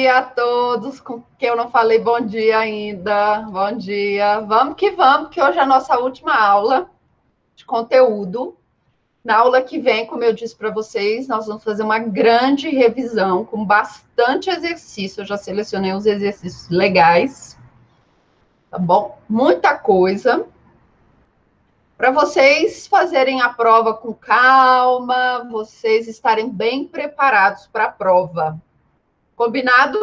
dia a todos com quem eu não falei bom dia ainda. Bom dia. Vamos, que hoje é a nossa última aula de conteúdo. Na aula que vem, como eu disse para vocês, nós vamos fazer uma grande revisão com bastante exercício. Eu já selecionei uns exercícios legais, tá bom? Muita coisa. Para vocês fazerem a prova com calma, vocês estarem bem preparados para a prova. Combinado?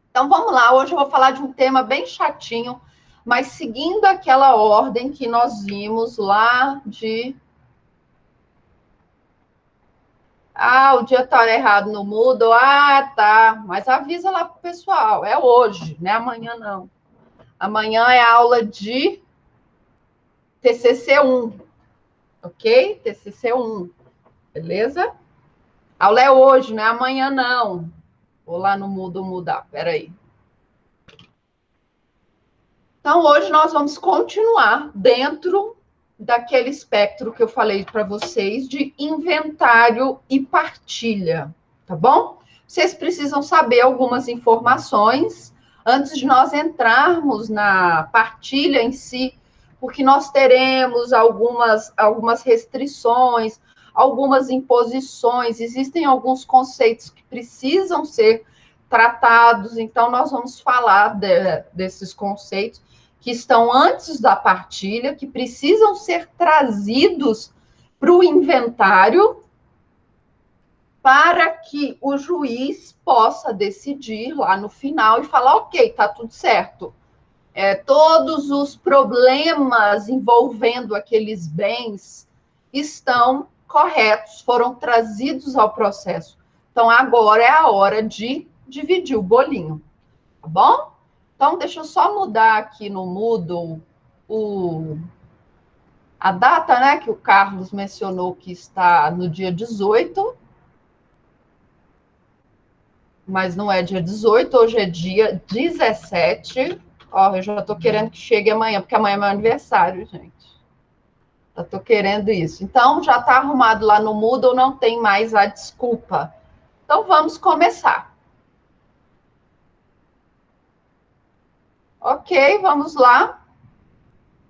Então, vamos lá. Hoje eu vou falar de um tema bem chatinho, mas seguindo aquela ordem que nós vimos lá de... o dia está errado no Moodle. Tá. Mas avisa lá para o pessoal. É hoje, não é amanhã, não. Amanhã é aula de TCC1. Ok? TCC1. Beleza? A aula é hoje, não é amanhã, não. Vou lá no Moodle mudar. Peraí. Então, hoje nós vamos continuar dentro daquele espectro que eu falei para vocês de inventário e partilha, tá bom? Vocês precisam saber algumas informações antes de nós entrarmos na partilha em si, porque nós teremos algumas restrições, algumas imposições, existem alguns conceitos que precisam ser tratados, então nós vamos falar desses conceitos que estão antes da partilha, que precisam ser trazidos para o inventário para que o juiz possa decidir lá no final e falar, ok, está tudo certo. Todos os problemas envolvendo aqueles bens estão corretos, foram trazidos ao processo. Então, agora é a hora de dividir o bolinho, tá bom? Então, deixa eu só mudar aqui no Moodle a data, né, que o Carlos mencionou que está no dia 18. Mas não é dia 18, hoje é dia 17. Eu já estou querendo que chegue amanhã, porque amanhã é meu aniversário, gente. Já estou querendo isso. Então, já está arrumado lá no Moodle, não tem mais a desculpa. Então, vamos começar. Ok, vamos lá.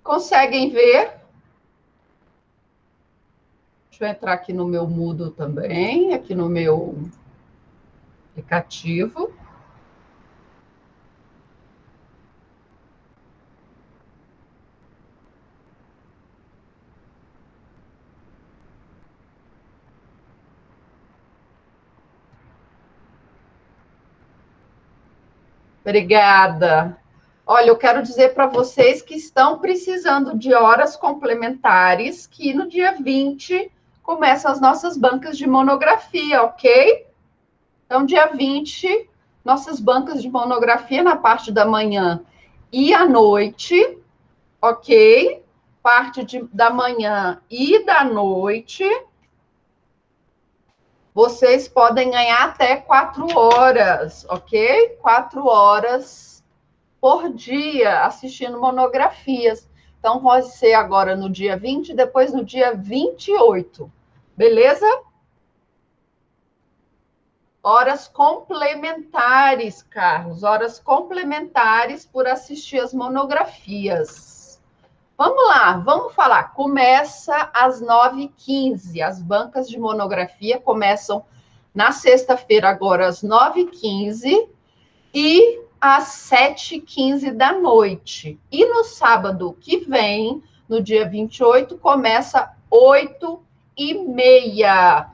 Conseguem ver? Deixa eu entrar aqui no meu Moodle também, aqui no meu aplicativo. Obrigada. Olha, eu quero dizer para vocês que estão precisando de horas complementares, que no dia 20 começam as nossas bancas de monografia, ok? Então, dia 20, nossas bancas de monografia na parte da manhã e à noite, ok? Da manhã e da noite. Vocês podem ganhar até 4 horas, ok? 4 horas por dia assistindo monografias. Então, vai ser agora no dia 20 e depois no dia 28. Beleza? Horas complementares, Carlos. Horas complementares por assistir as monografias. Vamos lá, vamos falar. Começa às 9h15. As bancas de monografia começam na sexta-feira, agora às 9h15. E às 7h15 da noite. E no sábado que vem, no dia 28, começa 8h30.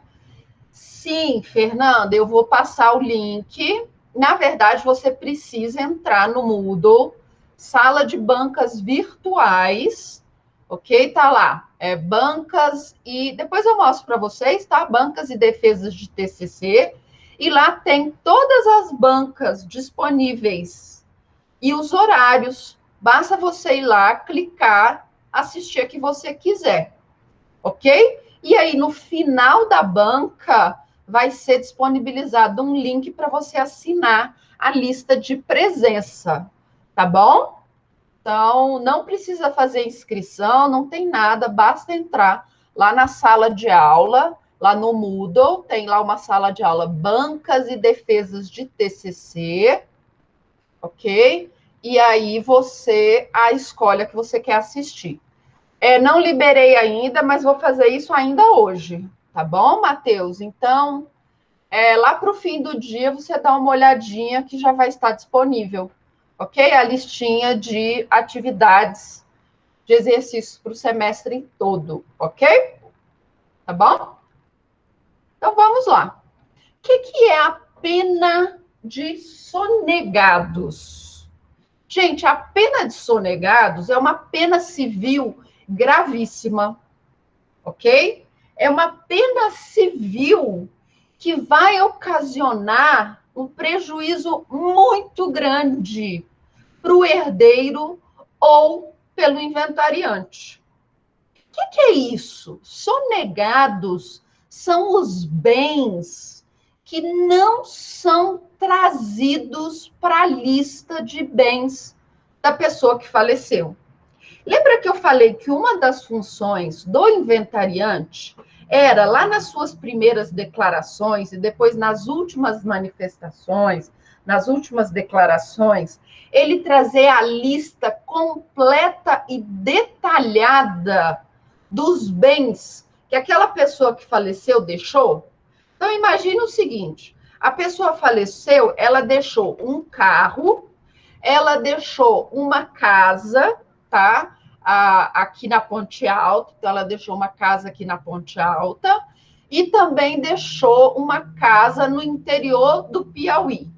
Sim, Fernanda, eu vou passar o link. Na verdade, você precisa entrar no Moodle, sala de bancas virtuais, ok? Tá lá, bancas e... Depois eu mostro para vocês, tá? Bancas e defesas de TCC. E lá tem todas as bancas disponíveis e os horários. Basta você ir lá, clicar, assistir a que você quiser, ok? E aí, no final da banca, vai ser disponibilizado um link para você assinar a lista de presença, tá bom? Então, não precisa fazer inscrição, não tem nada, basta entrar lá na sala de aula, lá no Moodle, tem lá uma sala de aula, bancas e defesas de TCC, ok? E aí a escolha que você quer assistir. Não liberei ainda, mas vou fazer isso ainda hoje, tá bom, Matheus? Então, lá para o fim do dia, você dá uma olhadinha que já vai estar disponível, ok? A listinha de atividades, de exercícios para o semestre todo, ok? Tá bom? Então, vamos lá. O que é a pena de sonegados? Gente, a pena de sonegados é uma pena civil gravíssima, ok? É uma pena civil que vai ocasionar um prejuízo muito grande para o herdeiro ou pelo inventariante. O que é isso? Sonegados são os bens que não são trazidos para a lista de bens da pessoa que faleceu. Lembra que eu falei que uma das funções do inventariante era, lá nas suas primeiras declarações e depois nas últimas manifestações, nas últimas declarações, ele trazer a lista completa e detalhada dos bens que aquela pessoa que faleceu deixou? Então, imagine o seguinte, a pessoa faleceu, ela deixou um carro, ela deixou uma casa, tá? Aqui na Ponte Alta, então ela deixou uma casa aqui na Ponte Alta e também deixou uma casa no interior do Piauí,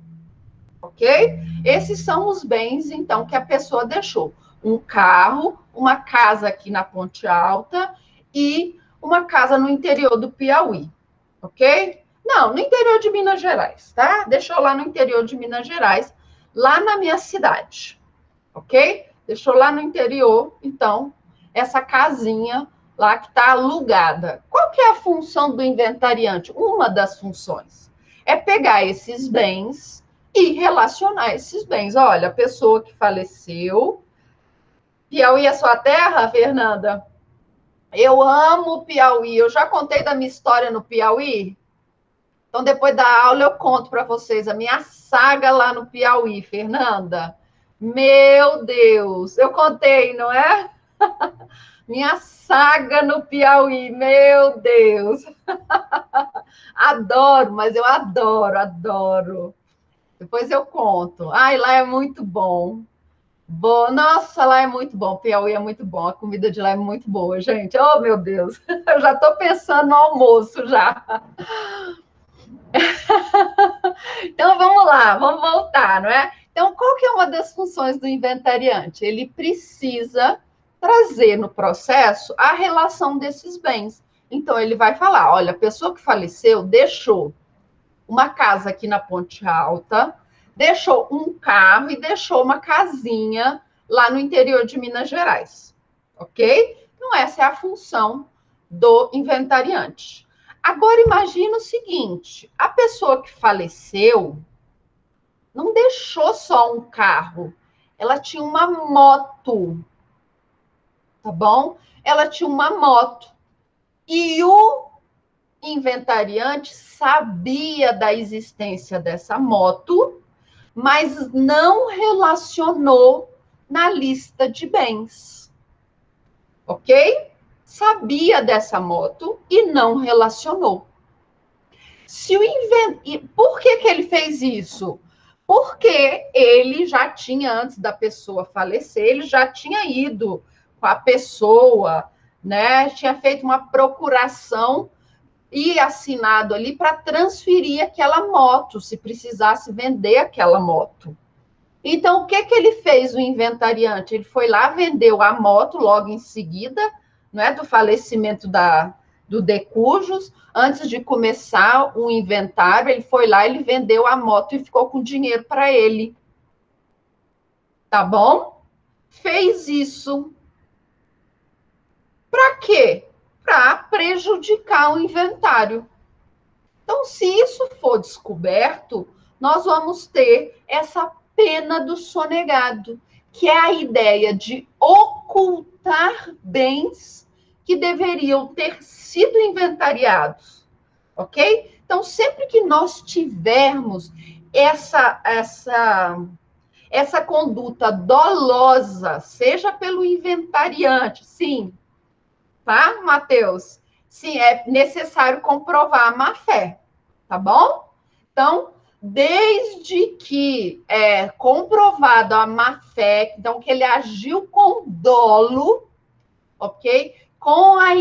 ok? Esses são os bens, então, que a pessoa deixou. Um carro, uma casa aqui na Ponte Alta e uma casa no interior do Piauí, ok? Não, no interior de Minas Gerais, tá? Deixou lá no interior de Minas Gerais, lá na minha cidade, ok? Deixou lá no interior, então, essa casinha lá que está alugada. Qual que é a função do inventariante? Uma das funções é pegar esses bens e relacionar esses bens. Olha, a pessoa que faleceu. Piauí é sua terra, Fernanda? Eu amo o Piauí. Eu já contei da minha história no Piauí? Então, depois da aula, eu conto para vocês a minha saga lá no Piauí, Fernanda. Meu Deus, eu contei, não é? Minha saga no Piauí, meu Deus. Adoro, mas eu adoro, adoro. Depois eu conto. Ai, lá é muito bom. Bom, nossa, lá é muito bom. Piauí é muito bom. A comida de lá é muito boa, gente. Oh, meu Deus. Eu já estou pensando no almoço já. Então, vamos lá, vamos voltar, não é? Então, qual que é uma das funções do inventariante? Ele precisa trazer no processo a relação desses bens. Então, ele vai falar, olha, a pessoa que faleceu deixou uma casa aqui na Ponte Alta, deixou um carro e deixou uma casinha lá no interior de Minas Gerais, ok? Então, essa é a função do inventariante. Agora, imagina o seguinte, a pessoa que faleceu não deixou só um carro, ela tinha uma moto, tá bom? Ela tinha uma moto. E o inventariante sabia da existência dessa moto, mas não relacionou na lista de bens. Ok? Sabia dessa moto e não relacionou. Por que ele fez isso? Porque ele já tinha, antes da pessoa falecer, ele já tinha ido com a pessoa, né? Tinha feito uma procuração e assinado ali para transferir aquela moto, se precisasse vender aquela moto. Então, o que ele fez, o inventariante? Ele foi lá, vendeu a moto logo em seguida, não é, do falecimento do Decujos. Antes de começar o inventário, ele foi lá, ele vendeu a moto e ficou com dinheiro para ele. Tá bom? Fez isso. Para quê? Para prejudicar o inventário. Então, se isso for descoberto, nós vamos ter essa pena do sonegado, que é a ideia de ocultar bens que deveriam ter sido inventariados. ok? Então, sempre que nós tivermos essa conduta dolosa, seja pelo inventariante, sim, tá, Matheus? Sim, é necessário comprovar a má-fé, tá bom? Então, desde que é comprovado a má-fé, então que ele agiu com dolo, ok? Com a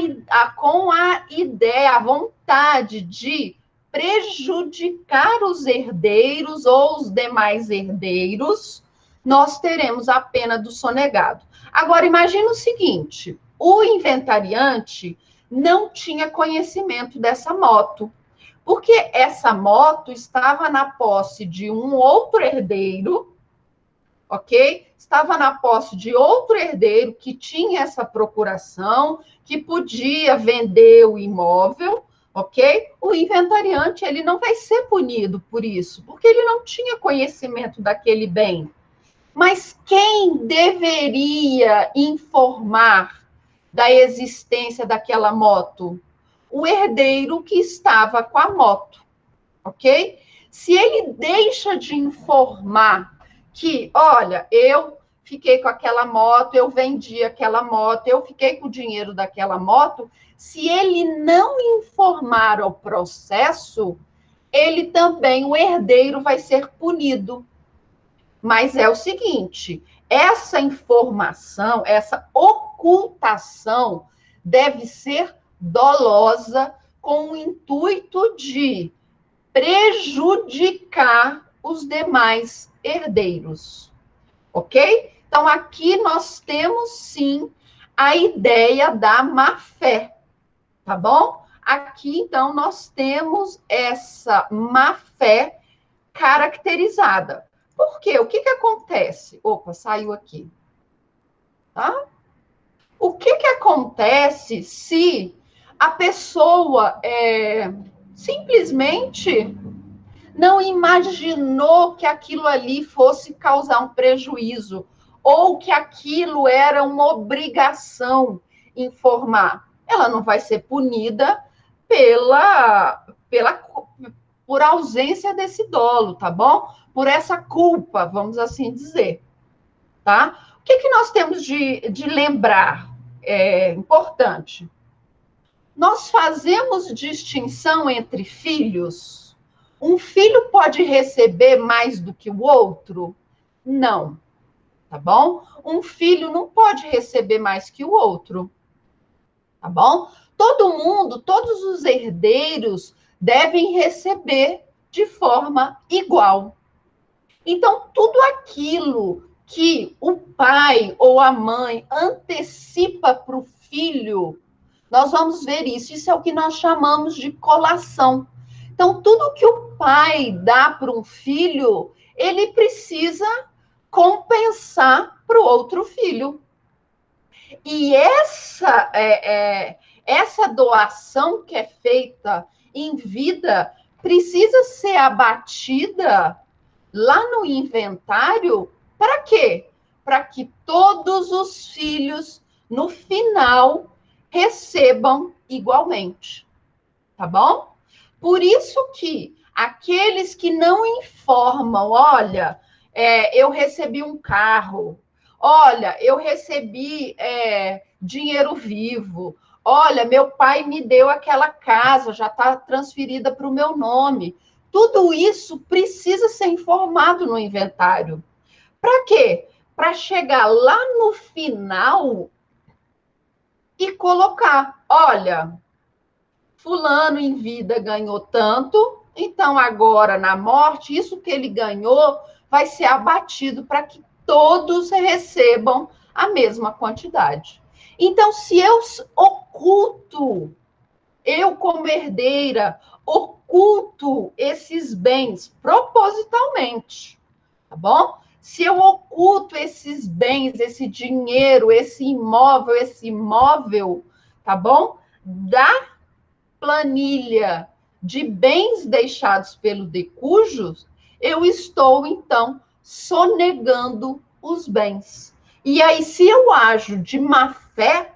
ideia, a vontade de prejudicar os herdeiros ou os demais herdeiros, nós teremos a pena do sonegado. Agora, imagine o seguinte: o inventariante não tinha conhecimento dessa moto, porque essa moto estava na posse de um outro herdeiro, ok? Estava na posse de outro herdeiro que tinha essa procuração, que podia vender o imóvel, ok? O inventariante, ele não vai ser punido por isso, porque ele não tinha conhecimento daquele bem. Mas quem deveria informar da existência daquela moto? O herdeiro que estava com a moto, ok? Se ele deixa de informar que, olha, eu fiquei com aquela moto, eu vendi aquela moto, eu fiquei com o dinheiro daquela moto, se ele não informar o processo, ele também, o herdeiro, vai ser punido. Mas é o seguinte, essa informação, essa ocultação deve ser dolosa com o intuito de prejudicar os demais herdeiros, ok? Então, aqui nós temos, sim, a ideia da má-fé, tá bom? Aqui, então, nós temos essa má-fé caracterizada. Por quê? O que acontece? Opa, saiu aqui. Tá? O que acontece se a pessoa simplesmente não imaginou que aquilo ali fosse causar um prejuízo ou que aquilo era uma obrigação informar? Ela não vai ser punida por ausência desse dolo, tá bom? Por essa culpa, vamos assim dizer, tá? O que nós temos de lembrar? É importante. Nós fazemos distinção entre filhos? Um filho pode receber mais do que o outro? Não, tá bom? Um filho não pode receber mais que o outro, tá bom? Todo mundo, todos os herdeiros devem receber de forma igual. Então, tudo aquilo que o pai ou a mãe antecipa para o filho, nós vamos ver isso. Isso é o que nós chamamos de colação. Então, tudo que o pai dá para um filho, ele precisa compensar para o outro filho. E essa doação que é feita em vida precisa ser abatida lá no inventário, para quê? Para que todos os filhos, no final, recebam igualmente. Tá bom? Por isso que aqueles que não informam, olha, eu recebi um carro, olha, eu recebi dinheiro vivo, olha, meu pai me deu aquela casa, já está transferida para o meu nome. Tudo isso precisa ser informado no inventário. Para quê? Para chegar lá no final e colocar, olha, fulano em vida ganhou tanto, então agora na morte, isso que ele ganhou vai ser abatido para que todos recebam a mesma quantidade. Então, se eu oculto, eu como herdeira, oculto esses bens propositalmente, tá bom? Se eu oculto esses bens, esse dinheiro, esse imóvel, tá bom? Da planilha de bens deixados pelo decujus, eu estou, então, sonegando os bens. E aí, se eu ajo de má-fé,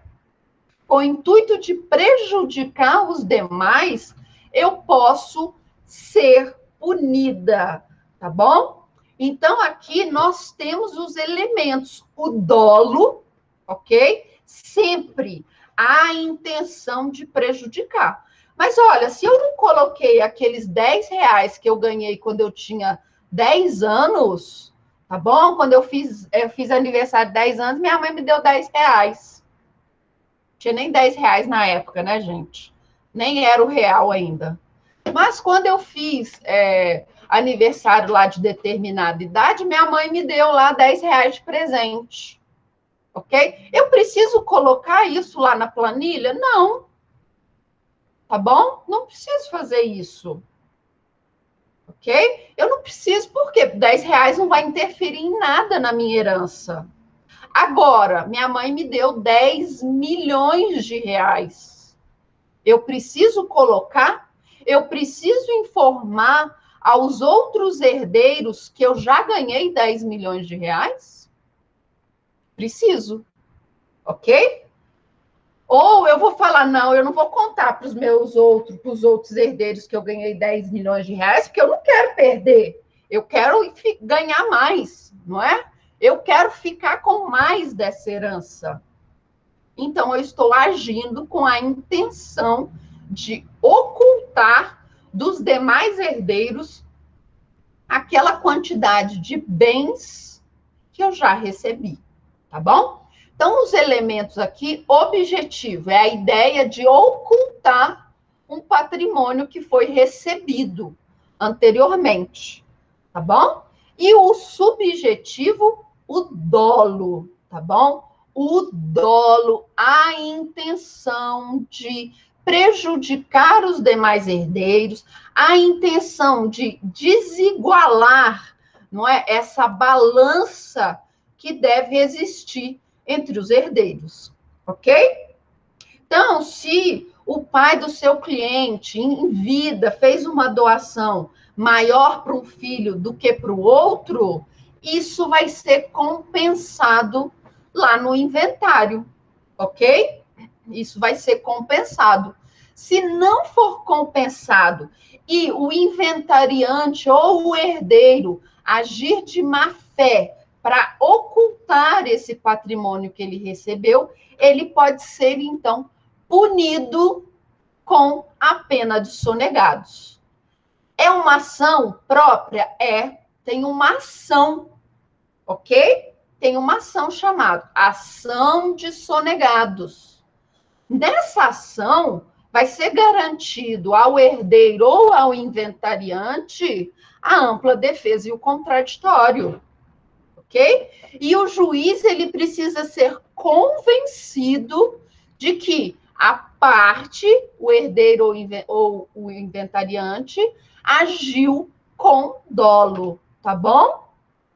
com o intuito de prejudicar os demais, eu posso ser punida, tá bom? Então, aqui nós temos os elementos. O dolo, ok? Sempre há a intenção de prejudicar. Mas olha, se eu não coloquei aqueles 10 reais que eu ganhei quando eu tinha 10 anos, tá bom? Quando eu fiz aniversário de 10 anos, minha mãe me deu 10 reais. Não tinha nem 10 reais na época, né, gente? Nem era o real ainda. Mas quando eu fiz aniversário lá de determinada idade, minha mãe me deu lá 10 reais de presente. Ok? Eu preciso colocar isso lá na planilha? Não. Tá bom? Não preciso fazer isso. Ok? Eu não preciso, porque 10 reais não vai interferir em nada na minha herança. Agora, minha mãe me deu 10 milhões de reais. Eu preciso colocar, eu preciso informar aos outros herdeiros que eu já ganhei 10 milhões de reais? Preciso. Ok? Ou eu vou falar, não, eu não vou contar para os outros herdeiros que eu ganhei 10 milhões de reais, porque eu não quero perder. Eu quero ganhar mais, não é? Eu quero ficar com mais dessa herança. Então, eu estou agindo com a intenção de ocultar dos demais herdeiros aquela quantidade de bens que eu já recebi, tá bom? Então, os elementos aqui, objetivo, é a ideia de ocultar um patrimônio que foi recebido anteriormente, tá bom? E o subjetivo, o dolo, tá bom? O dolo, a intenção de prejudicar os demais herdeiros, a intenção de desigualar, não é, essa balança que deve existir entre os herdeiros, ok? Então, se o pai do seu cliente, em vida, fez uma doação maior para um filho do que para o outro, isso vai ser compensado lá no inventário, ok? Isso vai ser compensado. Se não for compensado e o inventariante ou o herdeiro agir de má fé para ocultar esse patrimônio que ele recebeu, ele pode ser, então, punido com a pena de sonegados. É uma ação própria? É. Tem uma ação, ok? Tem uma ação chamada ação de sonegados. Nessa ação, vai ser garantido ao herdeiro ou ao inventariante a ampla defesa e o contraditório, ok? E o juiz, ele precisa ser convencido de que a parte, o herdeiro ou o inventariante, agiu com dolo, tá bom?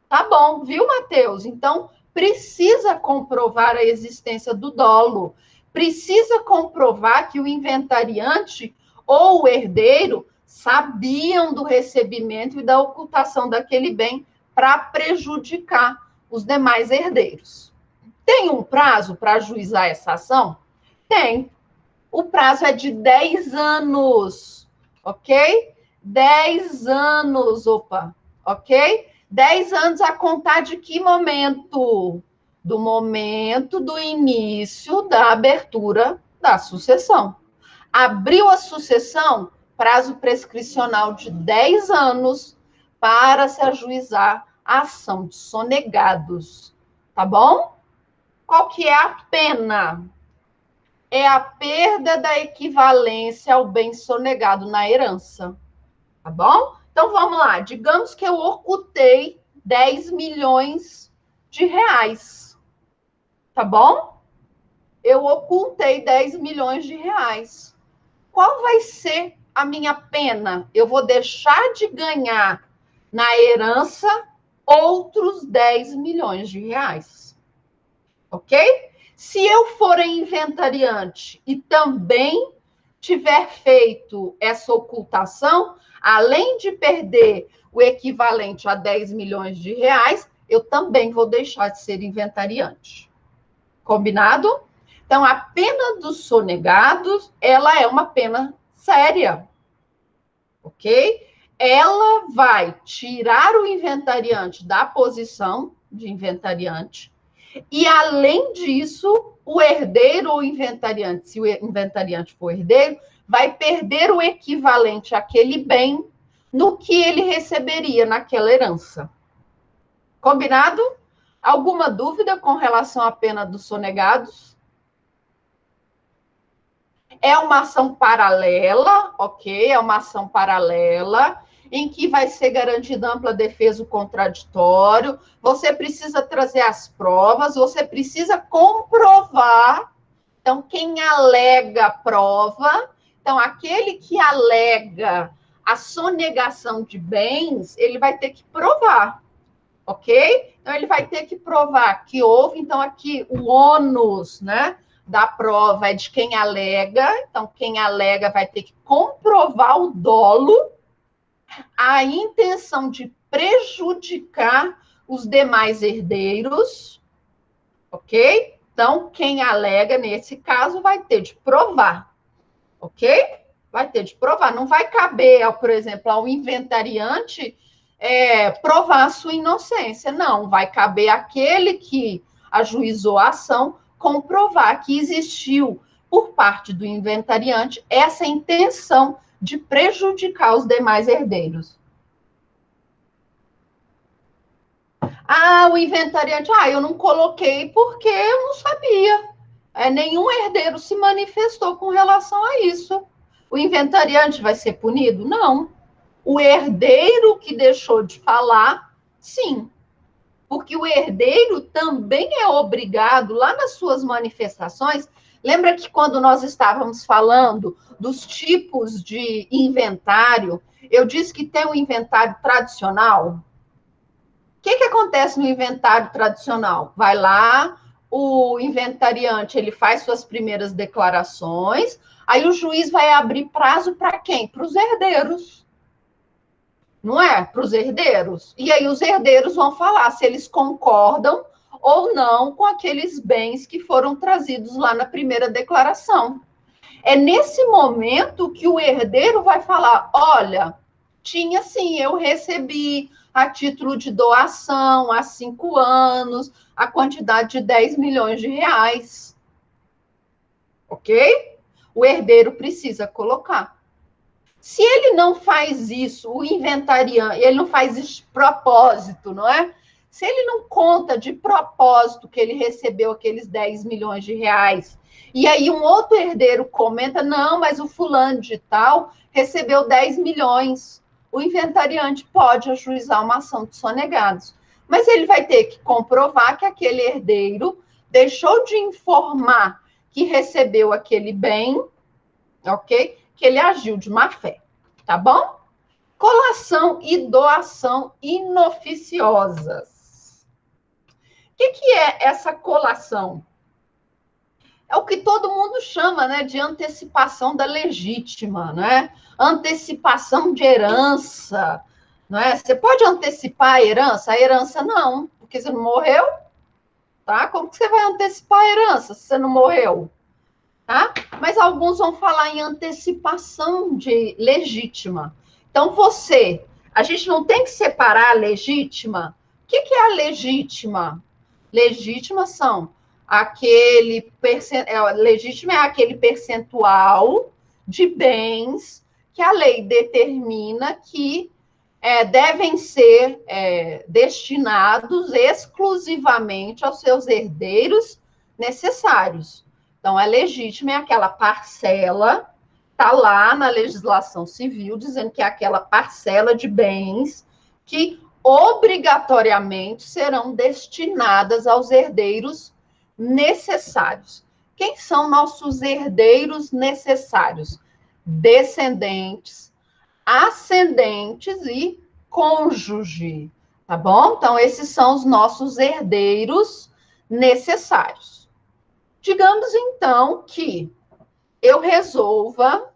Tá bom, viu, Matheus? Então, precisa comprovar a existência do dolo, precisa comprovar que o inventariante ou o herdeiro sabiam do recebimento e da ocultação daquele bem para prejudicar os demais herdeiros. Tem um prazo para ajuizar essa ação? Tem. O prazo é de 10 anos, ok? 10 anos, ok? 10 anos a contar de que momento? Do momento do início da abertura da sucessão. Abriu a sucessão, prazo prescricional de 10 anos para se ajuizar a ação de sonegados. Tá bom? Qual que é a pena? É a perda da equivalência ao bem sonegado na herança. Tá bom? Então, vamos lá. Digamos que eu ocultei 10 milhões de reais. Tá bom? Eu ocultei 10 milhões de reais. Qual vai ser a minha pena? Eu vou deixar de ganhar na herança outros 10 milhões de reais. Ok? Se eu for inventariante e também tiver feito essa ocultação, além de perder o equivalente a 10 milhões de reais, eu também vou deixar de ser inventariante. Combinado? Então, a pena dos sonegados, ela é uma pena séria, ok? Ela vai tirar o inventariante da posição de inventariante e, além disso, o herdeiro ou inventariante, se o inventariante for herdeiro, vai perder o equivalente àquele bem no que ele receberia naquela herança. Combinado? Alguma dúvida com relação à pena dos sonegados? É uma ação paralela, ok? É uma ação paralela, em que vai ser garantida ampla defesa o contraditório, você precisa trazer as provas, você precisa comprovar. Então, quem alega prova, então, aquele que alega a sonegação de bens, ele vai ter que provar, ok? Então, ele vai ter que provar que houve, então, aqui o ônus, né, da prova é de quem alega, então, quem alega vai ter que comprovar o dolo, a intenção de prejudicar os demais herdeiros, ok? Então, quem alega, nesse caso, vai ter de provar, ok? Vai ter de provar. Não vai caber, por exemplo, ao inventariante provar a sua inocência. Não, vai caber àquele que ajuizou a ação comprovar que existiu, por parte do inventariante, essa intenção de prejudicar os demais herdeiros. Ah, o inventariante, eu não coloquei porque eu não sabia. Nenhum herdeiro se manifestou com relação a isso. O inventariante vai ser punido? Não. O herdeiro que deixou de falar, sim. Porque o herdeiro também é obrigado, lá nas suas manifestações, lembra que quando nós estávamos falando dos tipos de inventário, eu disse que tem um inventário tradicional? O que acontece no inventário tradicional? Vai lá, o inventariante ele faz suas primeiras declarações, aí o juiz vai abrir prazo para quem? Para os herdeiros. Não é? Para os herdeiros. E aí os herdeiros vão falar se eles concordam ou não com aqueles bens que foram trazidos lá na primeira declaração. É nesse momento que o herdeiro vai falar: olha, tinha sim, eu recebi a título de doação há 5 anos, a quantidade de 10 milhões de reais. Ok? O herdeiro precisa colocar. Se ele não faz isso, o inventariante, ele não faz isso de propósito, não é? Se ele não conta de propósito que ele recebeu aqueles 10 milhões de reais, e aí um outro herdeiro comenta, não, mas o fulano de tal recebeu 10 milhões. O inventariante pode ajuizar uma ação de sonegados. Mas ele vai ter que comprovar que aquele herdeiro deixou de informar que recebeu aquele bem, ok? Que ele agiu de má fé, tá bom? Colação e doação inoficiosas. O que é essa colação? É o que todo mundo chama, né, de antecipação da legítima, né? Antecipação de herança, não é? Você pode antecipar a herança? A herança não, porque você não morreu, tá? Como que você vai antecipar a herança se você não morreu? Tá? Mas alguns vão falar em antecipação de legítima. Então, a gente não tem que separar a legítima. O que é a legítima? Legítima são legítima é aquele percentual de bens que a lei determina que devem ser destinados exclusivamente aos seus herdeiros necessários. Então, a legítima é aquela parcela, está lá na legislação civil, dizendo que é aquela parcela de bens que obrigatoriamente serão destinadas aos herdeiros necessários. Quem são nossos herdeiros necessários? Descendentes, ascendentes e cônjuge, tá bom? Então, esses são os nossos herdeiros necessários. Digamos, então, que eu resolva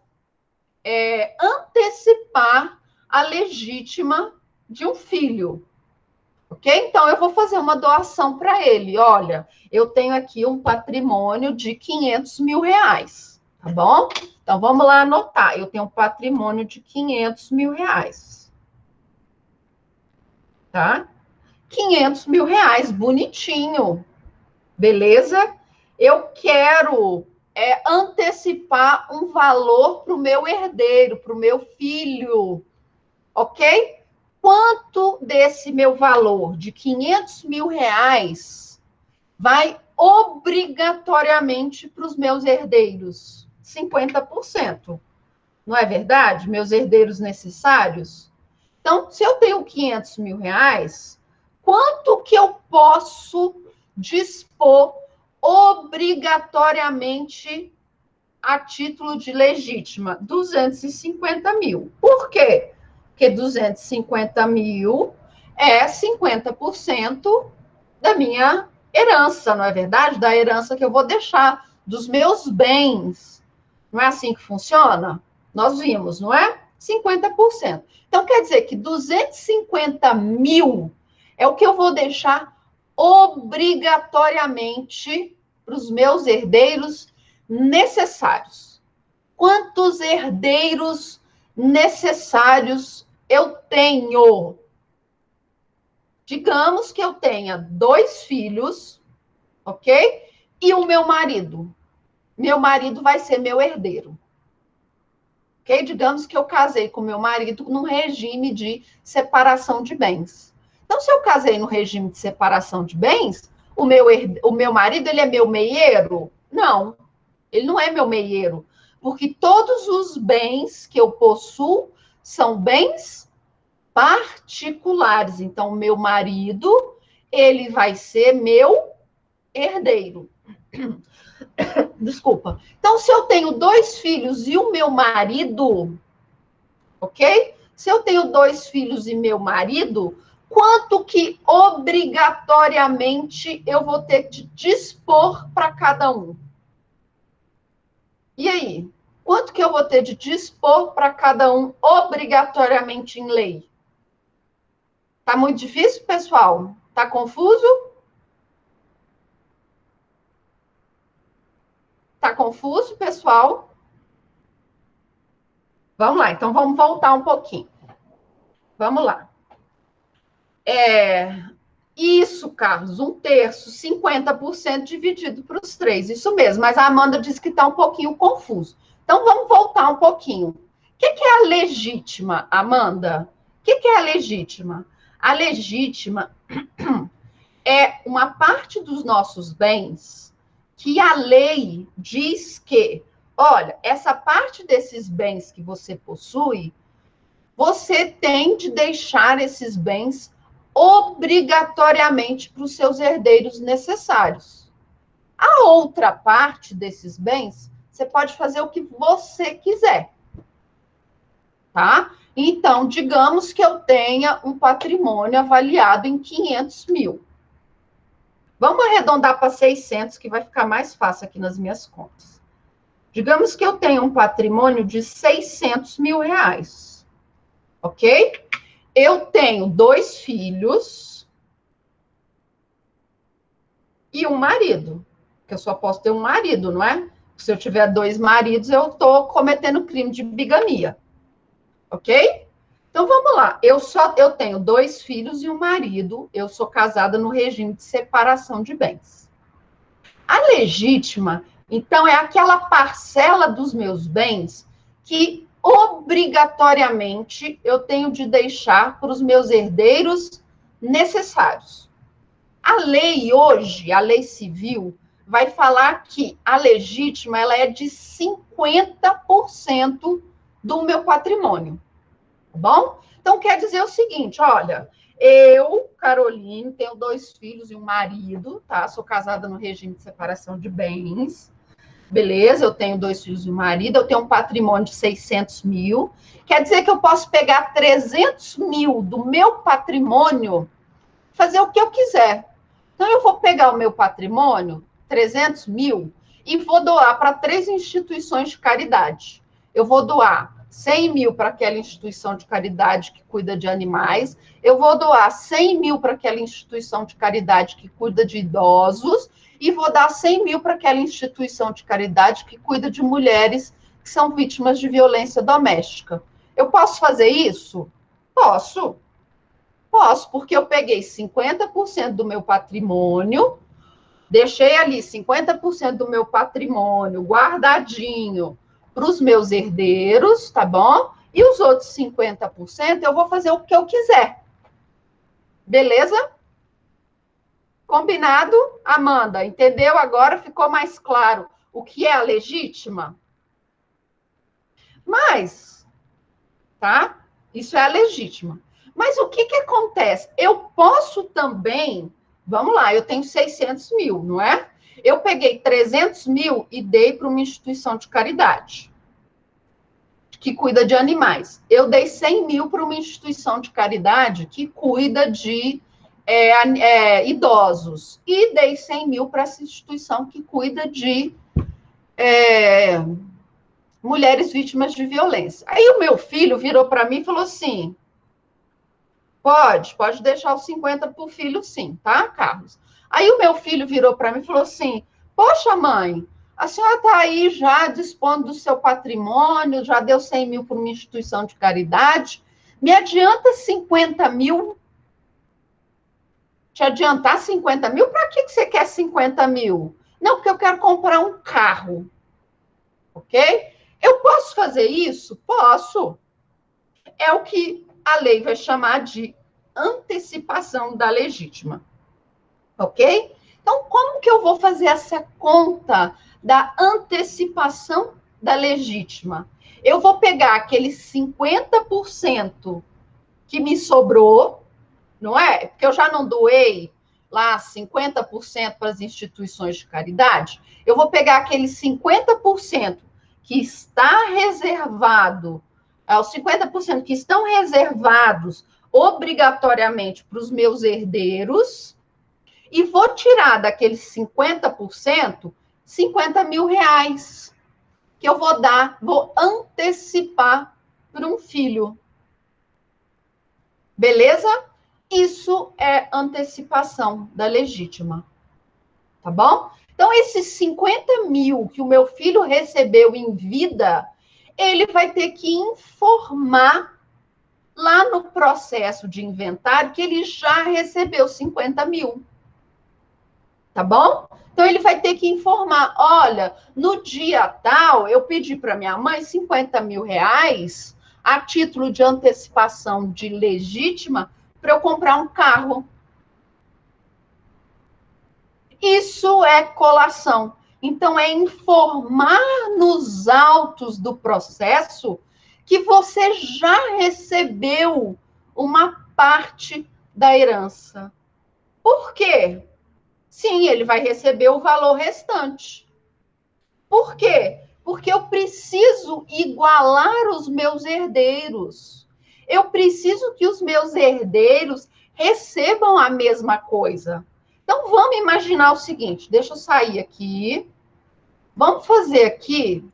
antecipar a legítima de um filho, ok? Então, eu vou fazer uma doação para ele. Olha, eu tenho aqui um patrimônio de 500 mil reais. Tá bom? Então, vamos lá anotar. Eu tenho um patrimônio de 500 mil reais. Tá? 500 mil reais, bonitinho. Beleza? Eu quero antecipar um valor para o meu herdeiro, para o meu filho. Ok? Quanto desse meu valor de 500 mil reais vai obrigatoriamente para os meus herdeiros? 50%. Não é verdade? Meus herdeiros necessários? Então, se eu tenho 500 mil reais, quanto que eu posso dispor obrigatoriamente a título de legítima? 250 mil. Por quê? Porque 250 mil é 50% da minha herança, não é verdade? Da herança que eu vou deixar, dos meus bens. Não é assim que funciona? Nós vimos, não é? 50%. Então, quer dizer que 250 mil é o que eu vou deixar obrigatoriamente para os meus herdeiros necessários. Quantos herdeiros necessários eu tenho? Digamos que eu tenha 2 filhos, ok? E o meu marido. Meu marido vai ser meu herdeiro. Ok? Digamos que eu casei com meu marido num regime de separação de bens. Então, se eu casei no regime de separação de bens, o meu marido, ele é meu meieiro? Não, ele não é meu meieiro, porque todos os bens que eu possuo são bens particulares. Então, meu marido, ele vai ser meu herdeiro. Desculpa. Então, se eu tenho 2 filhos e o meu marido, ok? Se eu tenho 2 filhos e meu marido, quanto que obrigatoriamente eu vou ter que dispor para cada um? E aí? Quanto que eu vou ter de dispor para cada um obrigatoriamente em lei? Tá muito difícil, pessoal? Tá confuso? Tá confuso, pessoal? Vamos lá, então vamos voltar um pouquinho. Vamos lá. Isso, Carlos, 1/3, 50% dividido para os 3. Isso mesmo, mas a Amanda disse que está um pouquinho confuso. Então, vamos voltar um pouquinho. O que é a legítima, Amanda? O que é a legítima? A legítima é uma parte dos nossos bens que a lei diz que, olha, essa parte desses bens que você possui, você tem de deixar esses bens obrigatoriamente para os seus herdeiros necessários. A outra parte desses bens, você pode fazer o que você quiser, tá? Então, digamos que eu tenha um patrimônio avaliado em 500 mil. Vamos arredondar para 600, que vai ficar mais fácil aqui nas minhas contas. Digamos que eu tenho um patrimônio de 600 mil reais, ok? Eu tenho 2 filhos e um marido, que eu só posso ter um marido, não é? Se eu tiver 2 maridos, eu estou cometendo crime de bigamia, ok? Então, vamos lá. Eu tenho 2 filhos e um marido. Eu sou casada no regime de separação de bens. A legítima, então, é aquela parcela dos meus bens que obrigatoriamente eu tenho de deixar para os meus herdeiros necessários. A lei hoje, a lei civil, vai falar que a legítima ela é de 50% do meu patrimônio. Tá bom? Então, quer dizer o seguinte, olha, eu, Caroline, tenho 2 filhos e um marido, tá? Sou casada no regime de separação de bens. Beleza, eu tenho 2 filhos e um marido, eu tenho um patrimônio de 600 mil. Quer dizer que eu posso pegar 300 mil do meu patrimônio, fazer o que eu quiser. Então, eu vou pegar o meu patrimônio, 300 mil, e vou doar para 3 instituições de caridade. Eu vou doar 100 mil para aquela instituição de caridade que cuida de animais, eu vou doar 100 mil para aquela instituição de caridade que cuida de idosos, e vou dar 100 mil para aquela instituição de caridade que cuida de mulheres que são vítimas de violência doméstica. Eu posso fazer isso? Posso. Posso, porque eu peguei 50% do meu patrimônio, deixei ali 50% do meu patrimônio guardadinho para os meus herdeiros, tá bom? E os outros 50% eu vou fazer o que eu quiser. Beleza? Combinado, Amanda? Entendeu? Agora ficou mais claro o que é a legítima? Mas, tá? Isso é a legítima. Mas o que acontece? Eu posso também, vamos lá, eu tenho 600 mil, não é? Eu peguei 300 mil e dei para uma instituição de caridade que cuida de animais. Eu dei 100 mil para uma instituição de caridade que cuida de idosos. E dei 100 mil para essa instituição que cuida de mulheres vítimas de violência. Aí o meu filho virou para mim e falou assim, pode deixar os 50 para o filho sim, tá, Carlos? Aí o meu filho virou para mim e falou assim, poxa, mãe, a senhora está aí já dispondo do seu patrimônio, já deu 100 mil para uma instituição de caridade, me adianta 50 mil? Te adiantar 50 mil? Para que você quer 50 mil? Não, porque eu quero comprar um carro, ok? Eu posso fazer isso? Posso. É o que a lei vai chamar de antecipação da legítima, ok? Então, como que eu vou fazer essa conta da antecipação da legítima? Eu vou pegar aqueles 50% que me sobrou, não é? Porque eu já não doei lá 50% para as instituições de caridade. Eu vou pegar aqueles 50% que está reservado, os 50% que estão reservados obrigatoriamente para os meus herdeiros, e vou tirar daqueles 50%, 50 mil reais, que eu vou dar, vou antecipar para um filho. Beleza? Isso é antecipação da legítima. Tá bom? Então, esses 50 mil que o meu filho recebeu em vida, ele vai ter que informar lá no processo de inventário que ele já recebeu 50 mil. Tá bom? Então, ele vai ter que informar, olha, no dia tal, eu pedi para minha mãe 50 mil reais a título de antecipação de legítima para eu comprar um carro. Isso é colação. Então, é informar nos autos do processo que você já recebeu uma parte da herança. Por quê? Sim, ele vai receber o valor restante. Por quê? Porque eu preciso igualar os meus herdeiros. Eu preciso que os meus herdeiros recebam a mesma coisa. Então, vamos imaginar o seguinte, deixa eu sair aqui. Vamos fazer aqui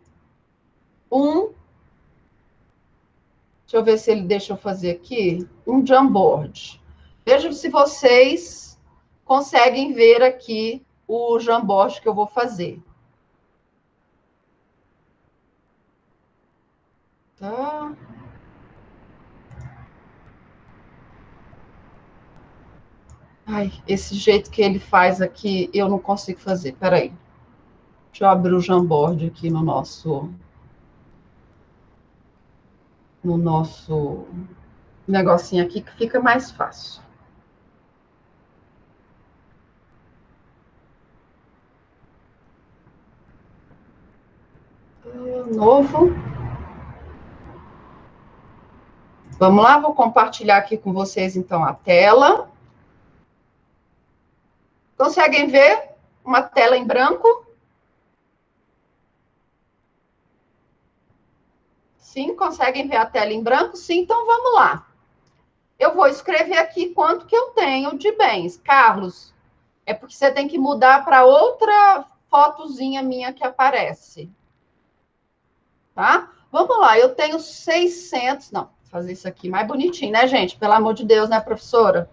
deixa eu ver se ele deixa eu fazer aqui, um Jamboard. Vejam se vocês conseguem ver aqui o Jamboard que eu vou fazer. Tá. Ai, esse jeito que ele faz aqui, eu não consigo fazer. Peraí. Deixa eu abrir o Jamboard aqui no nosso negocinho aqui, que fica mais fácil. Novo. Vamos lá, vou compartilhar aqui com vocês, então, a tela. Conseguem ver uma tela em branco? Sim, conseguem ver a tela em branco? Sim, então vamos lá. Eu vou escrever aqui quanto que eu tenho de bens. Carlos, é porque você tem que mudar para outra fotozinha minha que aparece. Tá? Vamos lá, eu tenho 600... Não, vou fazer isso aqui mais bonitinho, né, gente? Pelo amor de Deus, né, professora?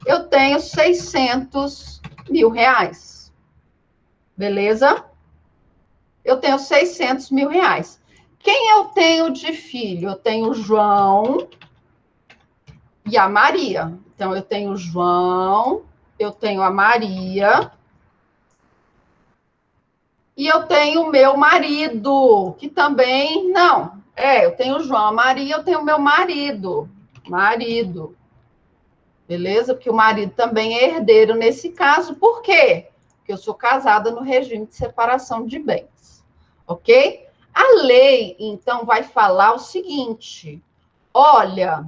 Eu tenho 600 mil reais. Beleza? Eu tenho 600 mil reais. Quem eu tenho de filho? Eu tenho o João e a Maria. Então, eu tenho o João, eu tenho a Maria e eu tenho o meu marido, que também... Não, eu tenho o João, a Maria, eu tenho o meu marido. Marido. Beleza? Porque o marido também é herdeiro nesse caso. Por quê? Porque eu sou casada no regime de separação de bens. Ok? A lei, então, vai falar o seguinte: olha,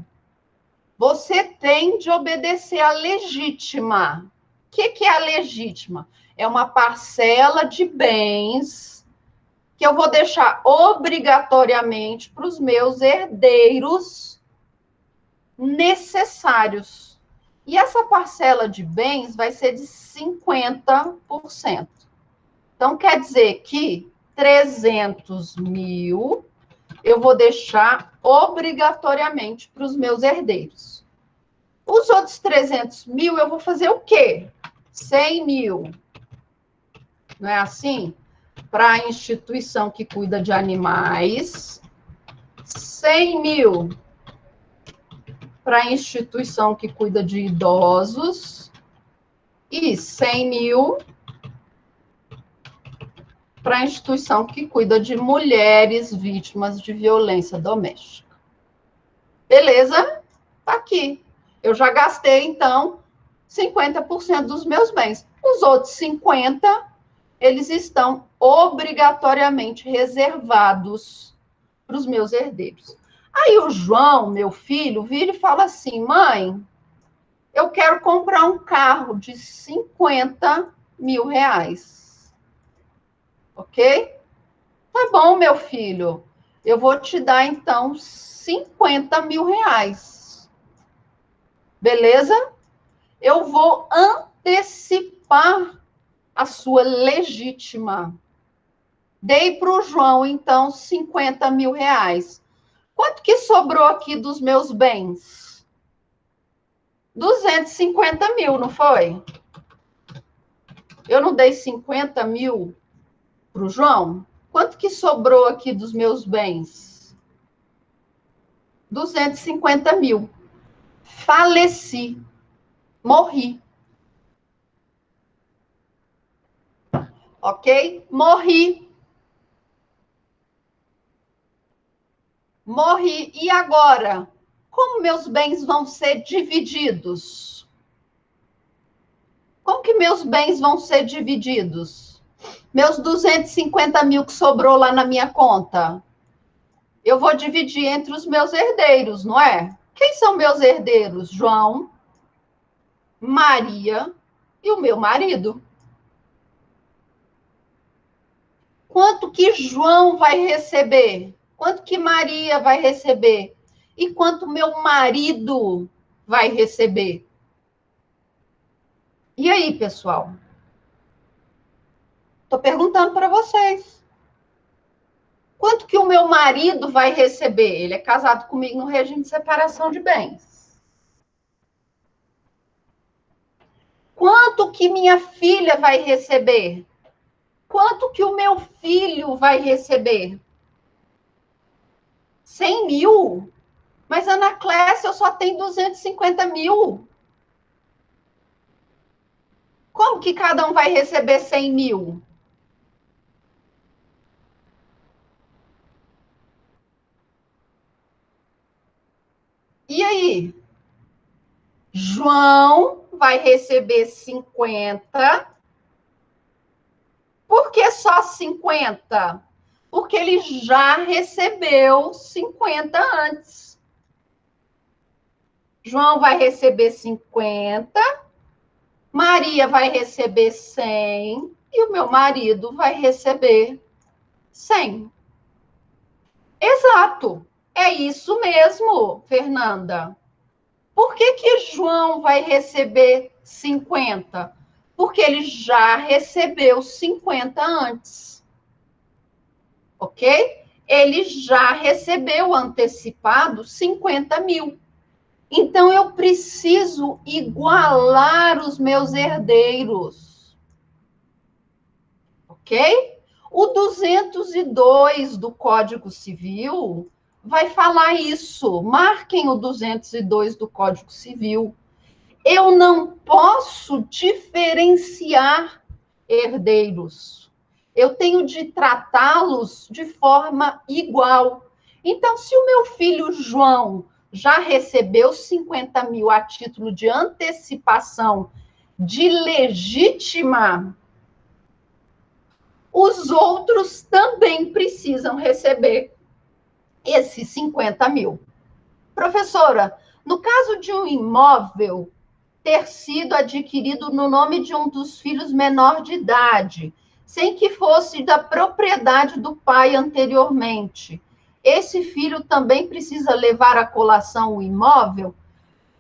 você tem de obedecer à legítima. O que é a legítima? É uma parcela de bens que eu vou deixar obrigatoriamente para os meus herdeiros necessários. E essa parcela de bens vai ser de 50%. Então, quer dizer que 300 mil eu vou deixar obrigatoriamente para os meus herdeiros. Os outros 300 mil eu vou fazer o quê? 100 mil. Não é assim? Para a instituição que cuida de animais. 100 mil para a instituição que cuida de idosos. E 100 mil para a instituição que cuida de mulheres vítimas de violência doméstica. Beleza? Tá aqui. Eu já gastei, então, 50% dos meus bens. Os outros 50%, eles estão obrigatoriamente reservados para os meus herdeiros. Aí o João, meu filho, vira e fala assim: mãe, eu quero comprar um carro de 50 mil reais. Ok? Tá bom, meu filho. Eu vou te dar, então, 50 mil reais. Beleza? Eu vou antecipar a sua legítima. Dei para o João, então, 50 mil reais. Quanto que sobrou aqui dos meus bens? 250 mil, não foi? Eu não dei 50 mil para o João? Quanto que sobrou aqui dos meus bens? 250 mil. Faleci. Morri. Ok? Morri. Morri. E agora? Como meus bens vão ser divididos? Como que meus bens vão ser divididos? Meus 250 mil que sobrou lá na minha conta, eu vou dividir entre os meus herdeiros, não é? Quem são meus herdeiros? João, Maria e o meu marido. Quanto que João vai receber? Quanto que Maria vai receber? E quanto meu marido vai receber? E aí, pessoal? Estou perguntando para vocês. Quanto que o meu marido vai receber? Ele é casado comigo no regime de separação de bens. Quanto que minha filha vai receber? Quanto que o meu filho vai receber? 100 mil? Mas, Ana Clécia, eu só tenho 250 mil. Como que cada um vai receber 100 mil? E aí? João vai receber 50. Por que só 50? Porque ele já recebeu 50 antes. João vai receber 50, Maria vai receber 100 e o meu marido vai receber 100. Exato. É isso mesmo, Fernanda. Por que João vai receber 50? Porque ele já recebeu 50 antes. Ok? ele já recebeu antecipado 50 mil. Então, eu preciso igualar os meus herdeiros. Ok? O 202 do Código Civil vai falar isso. Marquem o 202 do Código Civil. Eu não posso diferenciar herdeiros. Eu tenho de tratá-los de forma igual. Então, se o meu filho João já recebeu 50 mil a título de antecipação de legítima, os outros também precisam receber esses 50 mil. Professora, no caso de um imóvel ter sido adquirido no nome de um dos filhos menor de idade, sem que fosse da propriedade do pai anteriormente, esse filho também precisa levar à colação o imóvel?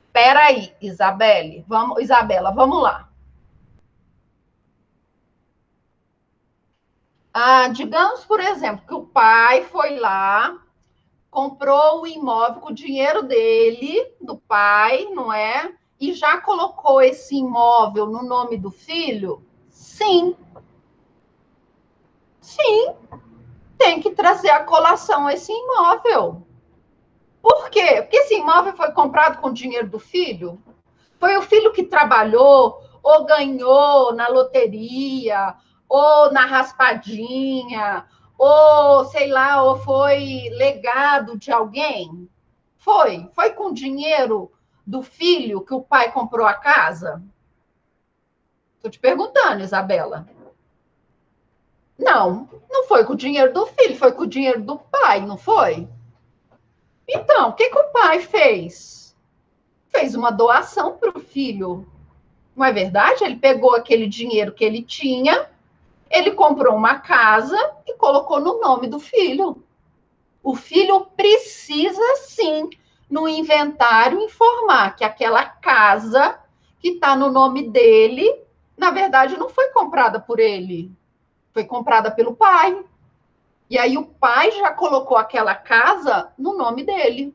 Espera aí, Isabela, vamos lá. Digamos, por exemplo, que o pai foi lá, comprou o imóvel com o dinheiro dele, do pai, não é? E já colocou esse imóvel no nome do filho? Sim. Sim, tem que trazer à colação esse imóvel. Por quê? Porque esse imóvel foi comprado com o dinheiro do filho? Foi o filho que trabalhou, ou ganhou na loteria, ou na raspadinha, ou sei lá, ou foi legado de alguém? Foi com dinheiro do filho que o pai comprou a casa? Estou te perguntando, Isabela. Não foi com o dinheiro do filho, foi com o dinheiro do pai, não foi? Então, o que o pai fez? Fez uma doação para o filho. Não é verdade? Ele pegou aquele dinheiro que ele tinha, ele comprou uma casa e colocou no nome do filho. O filho precisa, sim, no inventário, informar que aquela casa que está no nome dele, na verdade, não foi comprada por ele, foi comprada pelo pai. E aí o pai já colocou aquela casa no nome dele.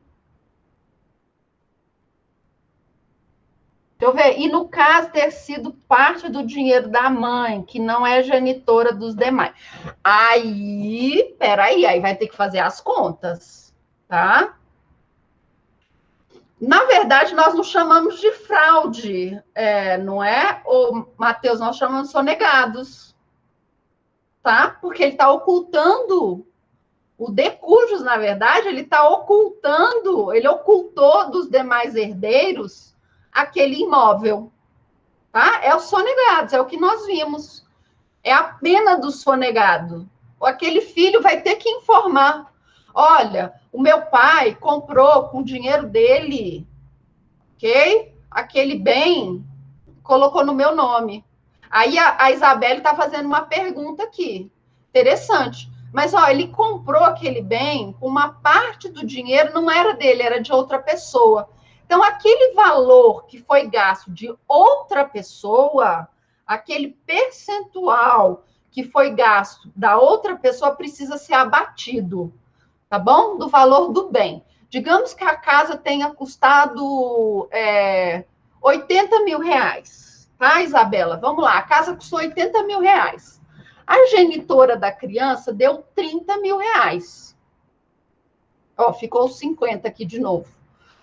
Deixa eu ver. E no caso ter sido parte do dinheiro da mãe, que não é genitora dos demais. Peraí, aí vai ter que fazer as contas, tá? Na verdade, nós não chamamos de fraude, não é? Ô, Matheus, nós chamamos de sonegados, tá? Porque ele está ocultando, o de cujos, na verdade, ele está ocultando, ele ocultou dos demais herdeiros aquele imóvel, tá? É os sonegados, é o que nós vimos. É a pena do sonegado. Aquele filho vai ter que informar. Olha, o meu pai comprou com o dinheiro dele, ok? Aquele bem, colocou no meu nome. Aí a Isabelle está fazendo uma pergunta aqui. Interessante. Mas, ó, ele comprou aquele bem, uma parte do dinheiro não era dele, era de outra pessoa. Então, aquele valor que foi gasto de outra pessoa, aquele percentual que foi gasto da outra pessoa precisa ser abatido, tá bom? Do valor do bem. Digamos que a casa tenha custado 80 mil reais, tá, Isabela? Vamos lá, a casa custou 80 mil reais. A genitora da criança deu 30 mil reais. Ó, ficou 50 aqui de novo.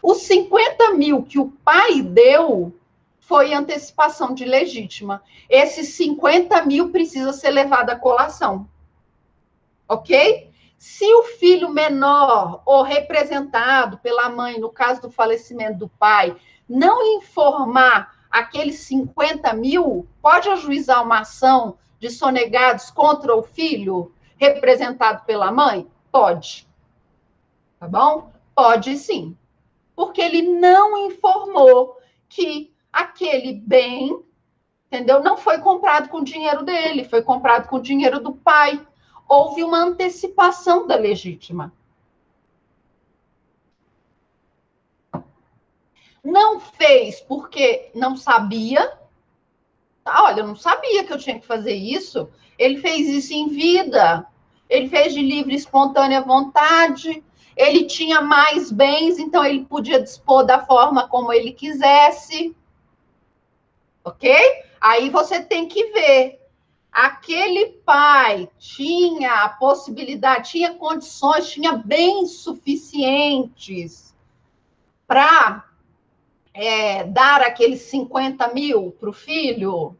Os 50 mil que o pai deu foi antecipação de legítima. Esses 50 mil precisa ser levado à colação. Ok? Se o filho menor ou representado pela mãe, no caso do falecimento do pai, não informar aqueles 50 mil, pode ajuizar uma ação de sonegados contra o filho representado pela mãe? Pode. Tá bom? Pode sim. Porque ele não informou que aquele bem, entendeu? Não foi comprado com o dinheiro dele, foi comprado com o dinheiro do pai. Houve uma antecipação da legítima. Não fez porque não sabia. Olha, eu não sabia que eu tinha que fazer isso. Ele fez isso em vida. ele fez de livre e espontânea vontade, ele tinha mais bens, então ele podia dispor da forma como ele quisesse, ok? Aí você tem que ver, aquele pai tinha a possibilidade, tinha condições, tinha bens suficientes para dar aqueles 50 mil para o filho,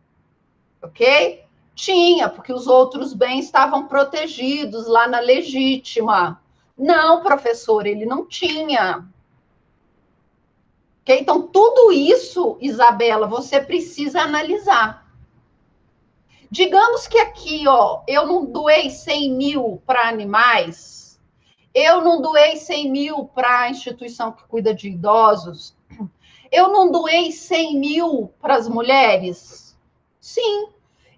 ok? Tinha, porque os outros bens estavam protegidos lá na legítima. Não, professor, ele não tinha. Ok? Então, tudo isso, Isabela, você precisa analisar. Digamos que aqui, ó, eu não doei 100 mil para animais, eu não doei 100 mil para a instituição que cuida de idosos, eu não doei 100 mil para as mulheres? Sim.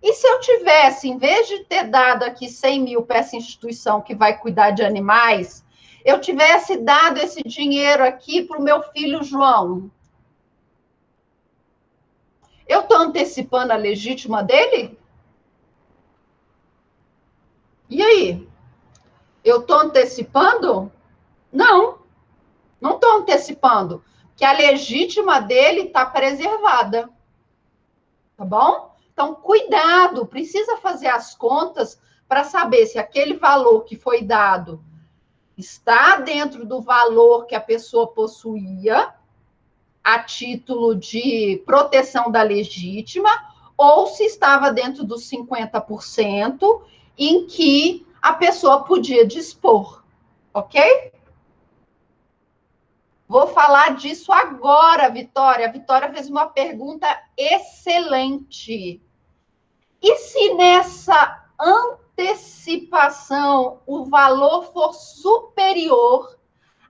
E se eu tivesse, em vez de ter dado aqui 100 mil para essa instituição que vai cuidar de animais, eu tivesse dado esse dinheiro aqui para o meu filho João? Eu estou antecipando a legítima dele? E aí? Eu estou antecipando? Não, não estou antecipando. Que a legítima dele está preservada. Tá bom? Então, cuidado, precisa fazer as contas para saber se aquele valor que foi dado está dentro do valor que a pessoa possuía a título de proteção da legítima, ou se estava dentro dos 50% em que a pessoa podia dispor, ok? Vou falar disso agora, Vitória. A Vitória fez uma pergunta excelente. E se nessa antecipação o valor for superior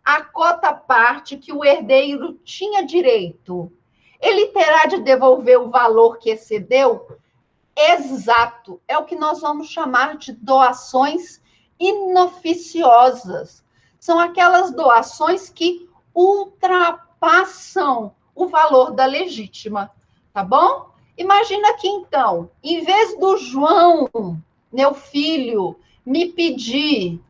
à cota-parte que o herdeiro tinha direito, ele terá de devolver o valor que excedeu? Exato. É o que nós vamos chamar de doações inoficiosas. São aquelas doações que ultrapassam o valor da legítima, tá bom? Imagina que, então, em vez do João, meu filho, me pedir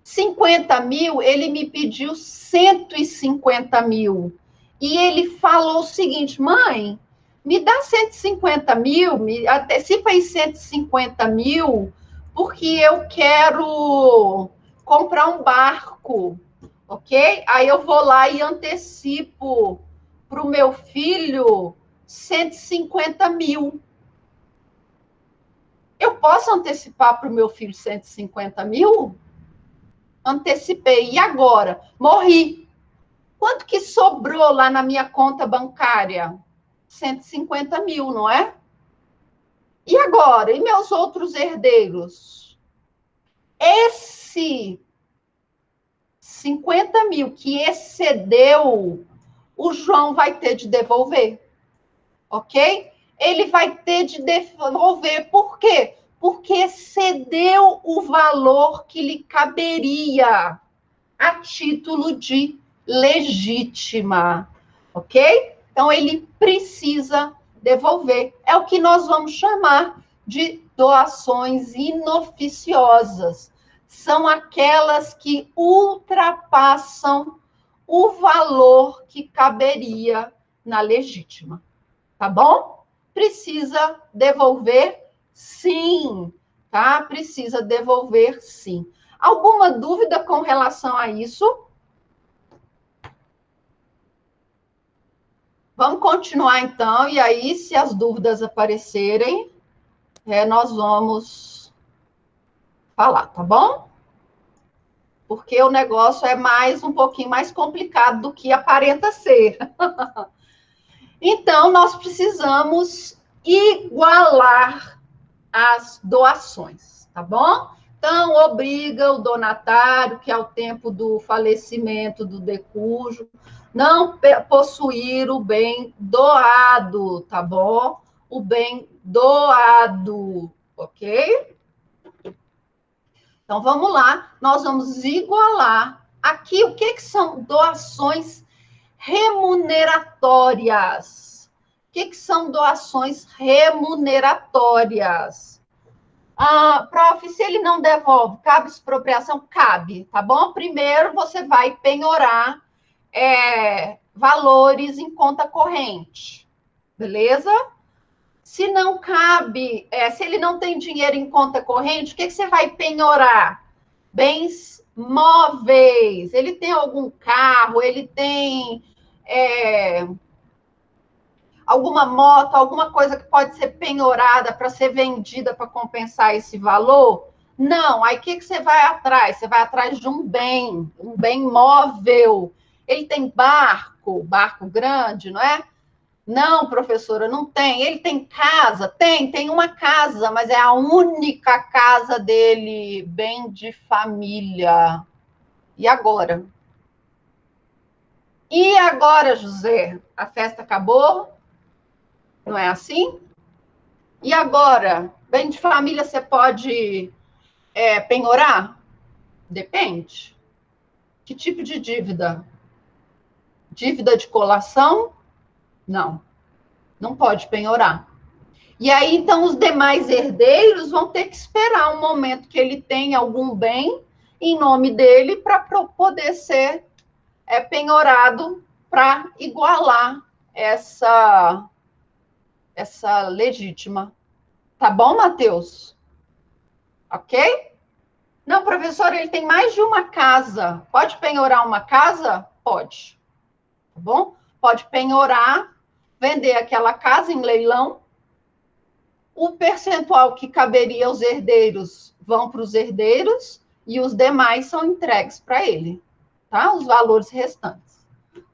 50 mil, ele me pediu 150 mil. E ele falou o seguinte: mãe, me dá 150 mil, me antecipa aí 150 mil, porque eu quero comprar um barco, ok? Aí eu vou lá e antecipo para o meu filho 150 mil. Eu posso antecipar para o meu filho 150 mil? Antecipei. E agora? Morri. Quanto que sobrou lá na minha conta bancária? 150 mil, não é? E agora? E meus outros herdeiros? Esse 50 mil que excedeu, o João vai ter de devolver. Ok? Ele vai ter de devolver. Por quê? Porque excedeu o valor que lhe caberia a título de legítima. Ok? Então, ele precisa devolver. É o que nós vamos chamar de doações inoficiosas. São aquelas que ultrapassam o valor que caberia na legítima. Tá bom? Precisa devolver, sim, tá? Precisa devolver, sim. Alguma dúvida com relação a isso? Vamos continuar, então, e aí, se as dúvidas aparecerem, nós vamos falar, tá bom? Porque o negócio é um pouquinho mais complicado do que aparenta ser. Então, nós precisamos igualar as doações, tá bom? Então, obriga o donatário, que ao tempo do falecimento do decújo, não possuir o bem doado, tá bom? O bem doado, ok? Então, vamos lá, nós vamos igualar aqui o que são doações remuneratórias. O que são doações remuneratórias? Ah, prof, se ele não devolve, cabe expropriação? Cabe, tá bom? Primeiro você vai penhorar valores em conta corrente, beleza? Se não cabe, se ele não tem dinheiro em conta corrente, o que você vai penhorar? Bens móveis. Ele tem algum carro, ele tem alguma moto, alguma coisa que pode ser penhorada para ser vendida para compensar esse valor? Não. Aí o que você vai atrás? Você vai atrás de um bem móvel. Ele tem barco grande, não é? Não, professora, não tem. Ele tem casa? Tem uma casa, mas é a única casa dele, bem de família. E agora? E agora, José? A festa acabou? Não é assim? E agora? Bem de família você pode penhorar? Depende. Que tipo de dívida? Dívida de colação? Não, não pode penhorar. E aí, então, os demais herdeiros vão ter que esperar um momento que ele tenha algum bem em nome dele para poder ser penhorado para igualar essa legítima. Tá bom, Matheus? Ok? Não, professor, ele tem mais de uma casa. Pode penhorar uma casa? Pode. Tá bom? Pode penhorar, vender aquela casa em leilão. O percentual que caberia aos herdeiros vão para os herdeiros e os demais são entregues para ele, tá? Os valores restantes,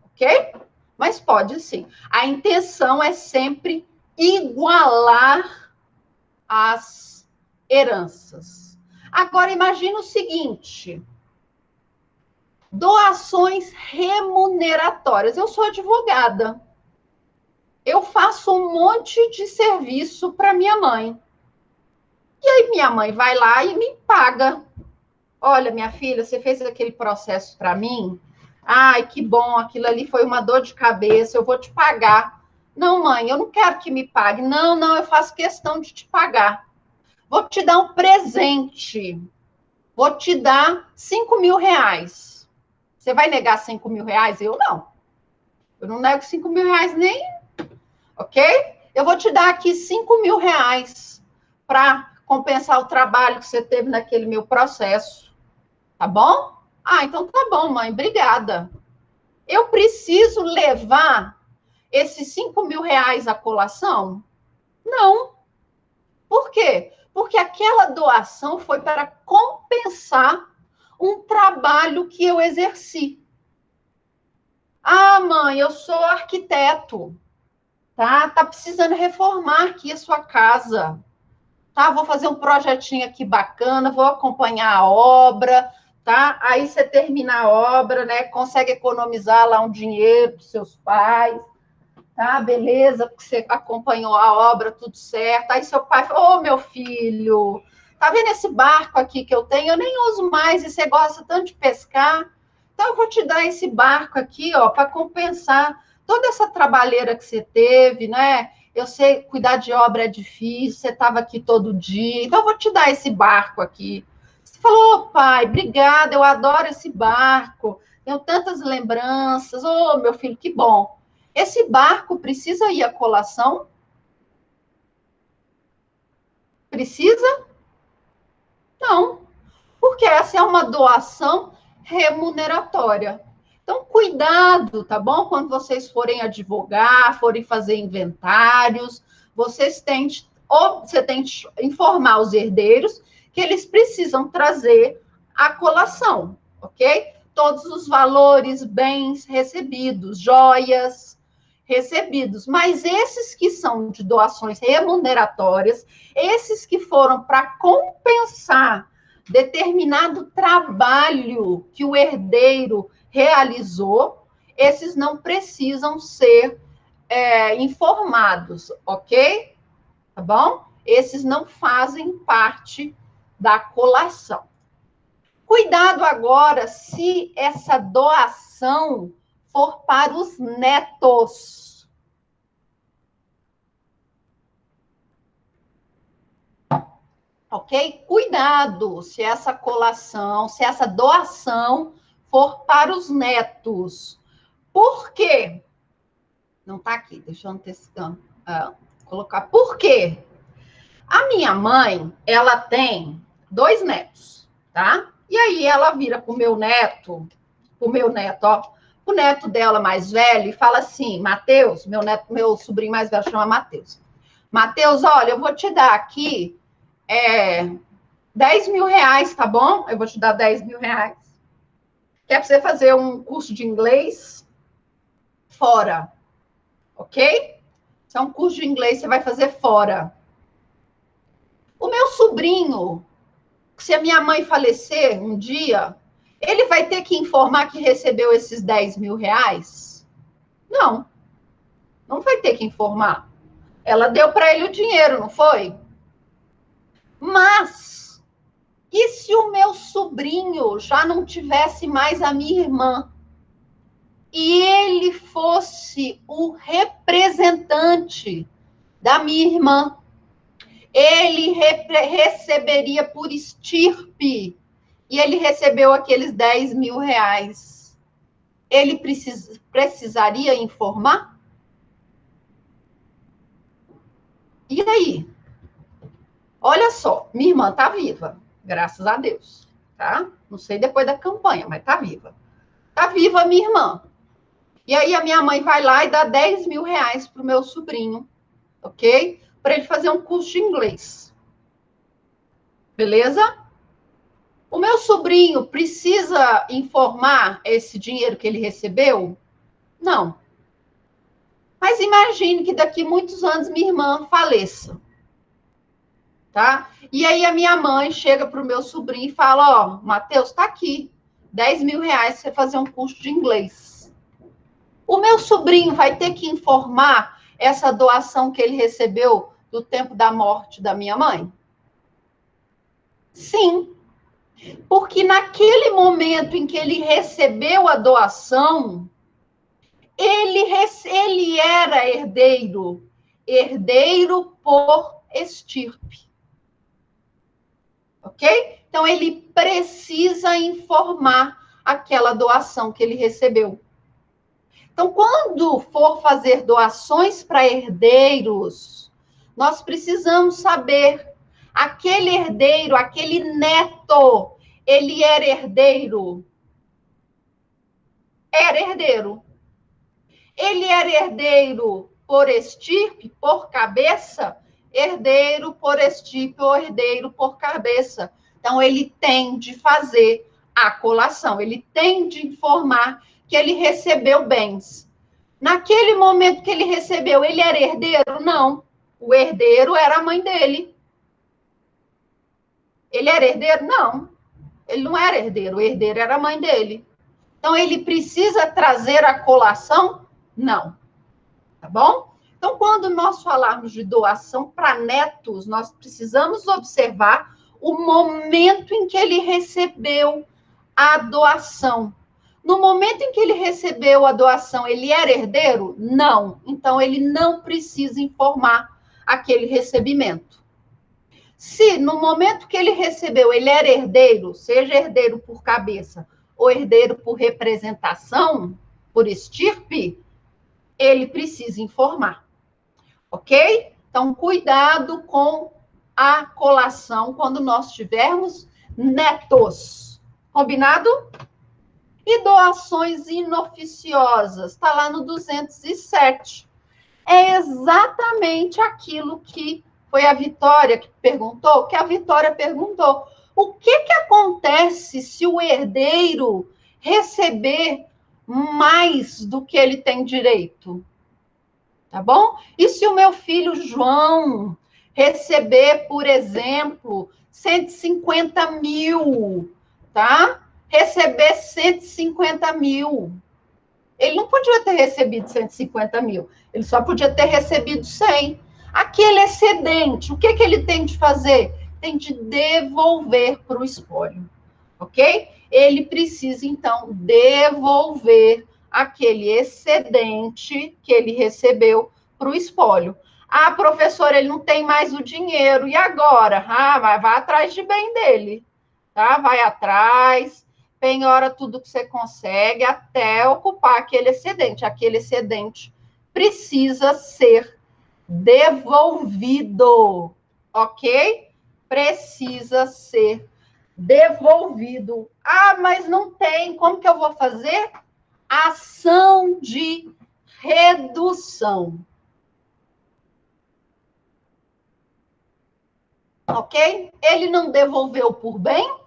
ok? Mas pode sim. A intenção é sempre igualar as heranças. Agora, imagine o seguinte: doações remuneratórias. Eu sou advogada. Eu faço um monte de serviço para minha mãe. E aí minha mãe vai lá e me paga. Olha, minha filha, você fez aquele processo para mim? Ai, que bom, aquilo ali foi uma dor de cabeça, eu vou te pagar. Não, mãe, eu não quero que me pague. Não, não, eu faço questão de te pagar. Vou te dar um presente. Vou te dar 5.000 reais. Você vai negar 5.000 reais? Eu não. Eu não nego 5.000 reais nem, ok? Eu vou te dar aqui 5.000 reais para compensar o trabalho que você teve naquele meu processo. Tá bom? Ah, então tá bom, mãe, obrigada. Eu preciso levar esses 5.000 reais à colação? Não. Por quê? Porque aquela doação foi para compensar um trabalho que eu exerci. Ah, mãe, eu sou arquiteto, tá? Tá precisando reformar aqui a sua casa. Tá, vou fazer um projetinho aqui bacana, vou acompanhar a obra, tá? Aí você termina a obra, né? Consegue economizar lá um dinheiro para seus pais, tá? Beleza, porque você acompanhou a obra, tudo certo. Aí seu pai falou: ô, meu filho, tá vendo esse barco aqui que eu tenho? Eu nem uso mais e você gosta tanto de pescar. Então eu vou te dar esse barco aqui, ó, para compensar toda essa trabalheira que você teve, né? Eu sei, cuidar de obra é difícil, você estava aqui todo dia, então eu vou te dar esse barco aqui. Você falou: ô, pai, obrigada, eu adoro esse barco, tenho tantas lembranças. Ô, meu filho, que bom. Esse barco precisa ir à colação? Precisa? Não, porque essa é uma doação remuneratória. Então, cuidado, tá bom? Quando vocês forem advogar, forem fazer inventários, você tem que informar os herdeiros que eles precisam trazer a colação, ok? Todos os valores, bens recebidos, joias recebidos. Mas esses que são de doações remuneratórias, esses que foram para compensar determinado trabalho que o herdeiro realizou, esses não precisam ser informados, ok? Tá bom? Esses não fazem parte da colação. Cuidado agora se essa doação for para os netos. ok? Cuidado se essa colação, se essa doação for para os netos. Por quê? Não está aqui, deixa eu colocar. Por quê? A minha mãe, ela tem 2 netos, tá? E aí ela vira pro meu neto, ó, o neto dela mais velho, e fala assim: Mateus, meu sobrinho mais velho chama Mateus. Mateus, olha, eu vou te dar aqui 10 mil reais, tá bom? Eu vou te dar 10 mil reais. Que é para você fazer um curso de inglês fora, ok? Isso é um curso de inglês que você vai fazer fora. O meu sobrinho, se a minha mãe falecer um dia, ele vai ter que informar que recebeu esses 10 mil reais? Não, não vai ter que informar. Ela deu para ele o dinheiro, não foi? Mas, e se o meu sobrinho já não tivesse mais a minha irmã? E ele fosse o representante da minha irmã? Ele receberia por estirpe, e ele recebeu aqueles 10 mil reais. Ele precisaria informar? E aí? Olha só, minha irmã está viva, graças a Deus, tá? Não sei depois da campanha, mas está viva. Está viva minha irmã. E aí a minha mãe vai lá e dá 10 mil reais para o meu sobrinho, ok? Para ele fazer um curso de inglês. Beleza? O meu sobrinho precisa informar esse dinheiro que ele recebeu? Não. Mas imagine que daqui a muitos anos minha irmã faleça. Tá? E aí a minha mãe chega para o meu sobrinho e fala: ó, Mateus, tá aqui, 10 mil reais para você fazer um curso de inglês. O meu sobrinho vai ter que informar essa doação que ele recebeu do tempo da morte da minha mãe? Sim. Porque naquele momento em que ele recebeu a doação, ele era herdeiro por estirpe. Ok? Então, ele precisa informar aquela doação que ele recebeu. Então, quando for fazer doações para herdeiros, nós precisamos saber, aquele herdeiro, aquele neto, ele era herdeiro? Era herdeiro. Ele era herdeiro por estirpe, por cabeça? Herdeiro por estirpe ou herdeiro por cabeça. Então, ele tem de fazer a colação, ele tem de informar que ele recebeu bens. Naquele momento que ele recebeu, ele era herdeiro? Não. O herdeiro era a mãe dele. Ele era herdeiro? Não. Ele não era herdeiro, o herdeiro era a mãe dele. Então, ele precisa trazer a colação? Não. Tá bom? Então, quando nós falarmos de doação para netos, nós precisamos observar o momento em que ele recebeu a doação. No momento em que ele recebeu a doação, ele era herdeiro? Não. Então, ele não precisa informar aquele recebimento. Se no momento que ele recebeu, ele era herdeiro, seja herdeiro por cabeça ou herdeiro por representação, por estirpe, ele precisa informar. Ok? Então, cuidado com a colação quando nós tivermos netos. Combinado? E doações inoficiosas? Está lá no 207. É exatamente aquilo que foi a Vitória que perguntou, que a Vitória perguntou. O que acontece se o herdeiro receber mais do que ele tem direito? Tá bom? E se o meu filho João receber, por exemplo, 150 mil, tá? Receber 150 mil. Ele não podia ter recebido 150 mil, ele só podia ter recebido 100. Aquele excedente, o que ele tem de fazer? Tem de devolver para o espólio, ok? Ele precisa, então, devolver aquele excedente que ele recebeu para o espólio. Ah, professor, ele não tem mais o dinheiro. E agora? Ah, vai atrás de bem dele, tá? Vai atrás, penhora tudo que você consegue até ocupar aquele excedente. Aquele excedente precisa ser devolvido, ok? Precisa ser devolvido. Ah, mas não tem. Como que eu vou fazer? Ação de redução. Ok? Ele não devolveu por bem,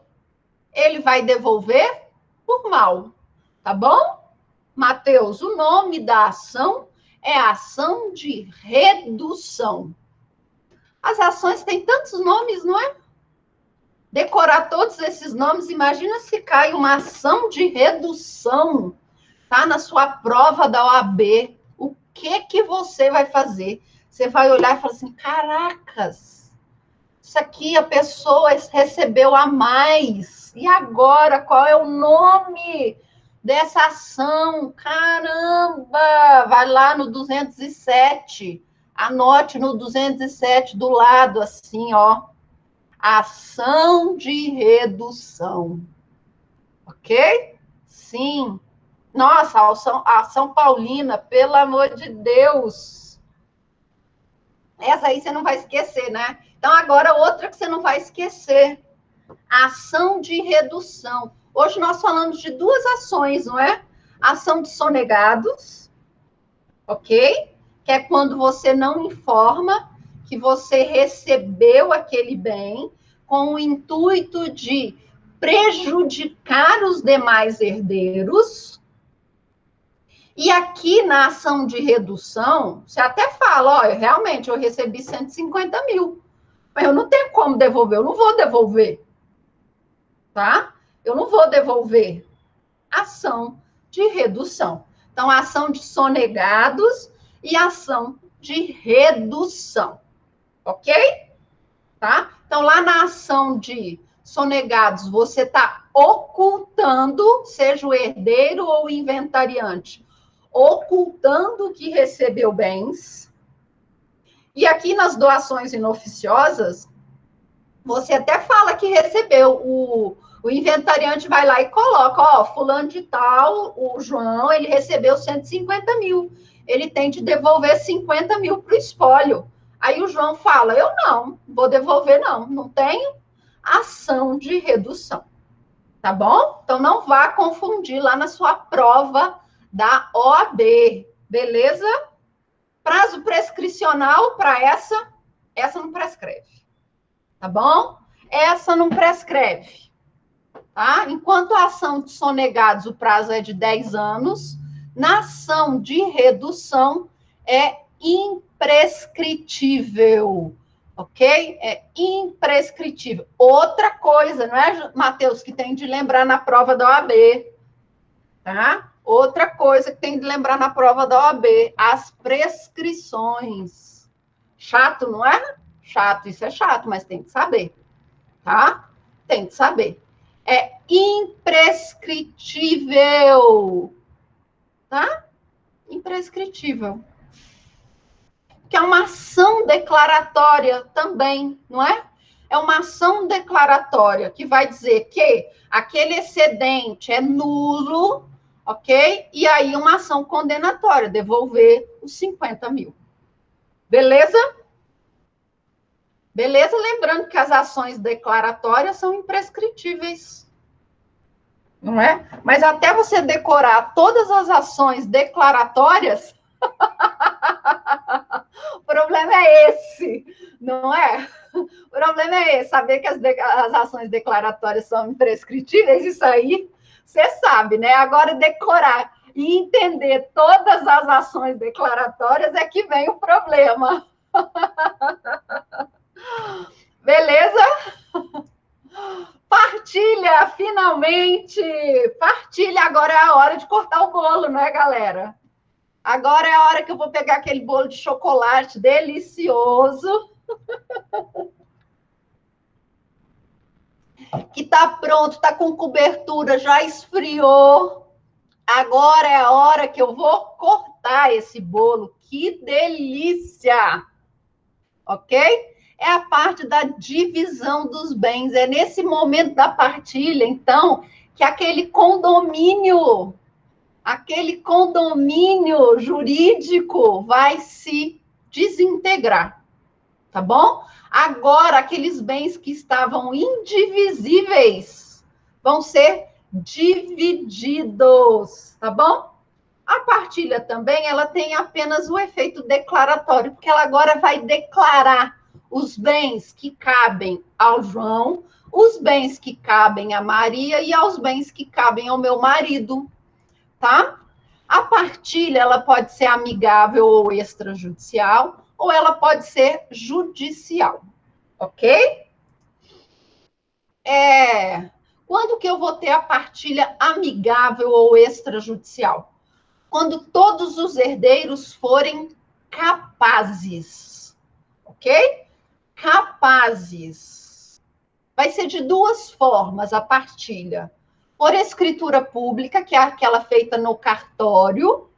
ele vai devolver por mal. Tá bom? Mateus, o nome da ação é ação de redução. As ações têm tantos nomes, não é? Decorar todos esses nomes, imagina se cai uma ação de redução, tá? Na sua prova da OAB. O que você vai fazer? Você vai olhar e falar assim: caracas, isso aqui a pessoa recebeu a mais. E agora, qual é o nome dessa ação? Caramba! Vai lá no 207. Anote no 207 do lado, assim, ó. Ação de redução. Ok? Sim. Nossa, a ação paulina, pelo amor de Deus. Essa aí você não vai esquecer, né? Então, agora outra que você não vai esquecer. Ação de redução. Hoje nós falamos de duas ações, não é? Ação de sonegados, ok? Que é quando você não informa que você recebeu aquele bem com o intuito de prejudicar os demais herdeiros. E aqui na ação de redução, você até fala, olha, realmente eu recebi 150 mil, mas eu não tenho como devolver, eu não vou devolver, tá? Eu não vou devolver. Ação de redução. Então, ação de sonegados e ação de redução, ok? Tá? Então, lá na ação de sonegados, você está ocultando, seja o herdeiro ou o inventariante, ocultando que recebeu bens. E aqui nas doações inoficiosas, você até fala que recebeu. O inventariante vai lá e coloca, ó, fulano de tal, o João, ele recebeu 150 mil. Ele tem de devolver 50 mil para o espólio. Aí o João fala, eu não, vou devolver não, não tenho ação de redução. Tá bom? Então não vá confundir lá na sua prova da OAB, beleza? Prazo prescricional para essa não prescreve, tá bom? Essa não prescreve, tá? Enquanto a ação de sonegados, o prazo é de 10 anos, na ação de redução é imprescritível, ok? É imprescritível. Outra coisa, não é, Matheus, que tem de lembrar na prova da OAB, tá? Outra coisa que tem de lembrar na prova da OAB, as prescrições. Chato, não é? Chato, isso é chato, mas tem que saber, tá? Tem que saber. É imprescritível, tá? Imprescritível. Que é uma ação declaratória também, não é? É uma ação declaratória que vai dizer que aquele excedente é nulo, ok? E aí uma ação condenatória, devolver os 50 mil. Beleza? Beleza? Lembrando que as ações declaratórias são imprescritíveis. Não é? Mas até você decorar todas as ações declaratórias, o problema é esse, não é? O problema é esse, saber que as ações declaratórias são imprescritíveis, isso aí você sabe, né? Agora, decorar e entender todas as ações declaratórias é que vem o problema. Beleza? Partilha, finalmente! Partilha, agora é a hora de cortar o bolo, não é, galera? Agora é a hora que eu vou pegar aquele bolo de chocolate delicioso. Que tá pronto, tá com cobertura, já esfriou. Agora é a hora que eu vou cortar esse bolo. Que delícia! ok? É a parte da divisão dos bens. É nesse momento da partilha, então, que aquele condomínio jurídico vai se desintegrar, tá bom? Agora, aqueles bens que estavam indivisíveis vão ser divididos, tá bom? A partilha também, ela tem apenas o efeito declaratório, porque ela agora vai declarar os bens que cabem ao João, os bens que cabem a Maria e aos bens que cabem ao meu marido, tá? A partilha, ela pode ser amigável ou extrajudicial, ou ela pode ser judicial, ok? Quando que eu vou ter a partilha amigável ou extrajudicial? Quando todos os herdeiros forem capazes, ok? Capazes. Vai ser de duas formas a partilha. Por escritura pública, que é aquela feita no cartório,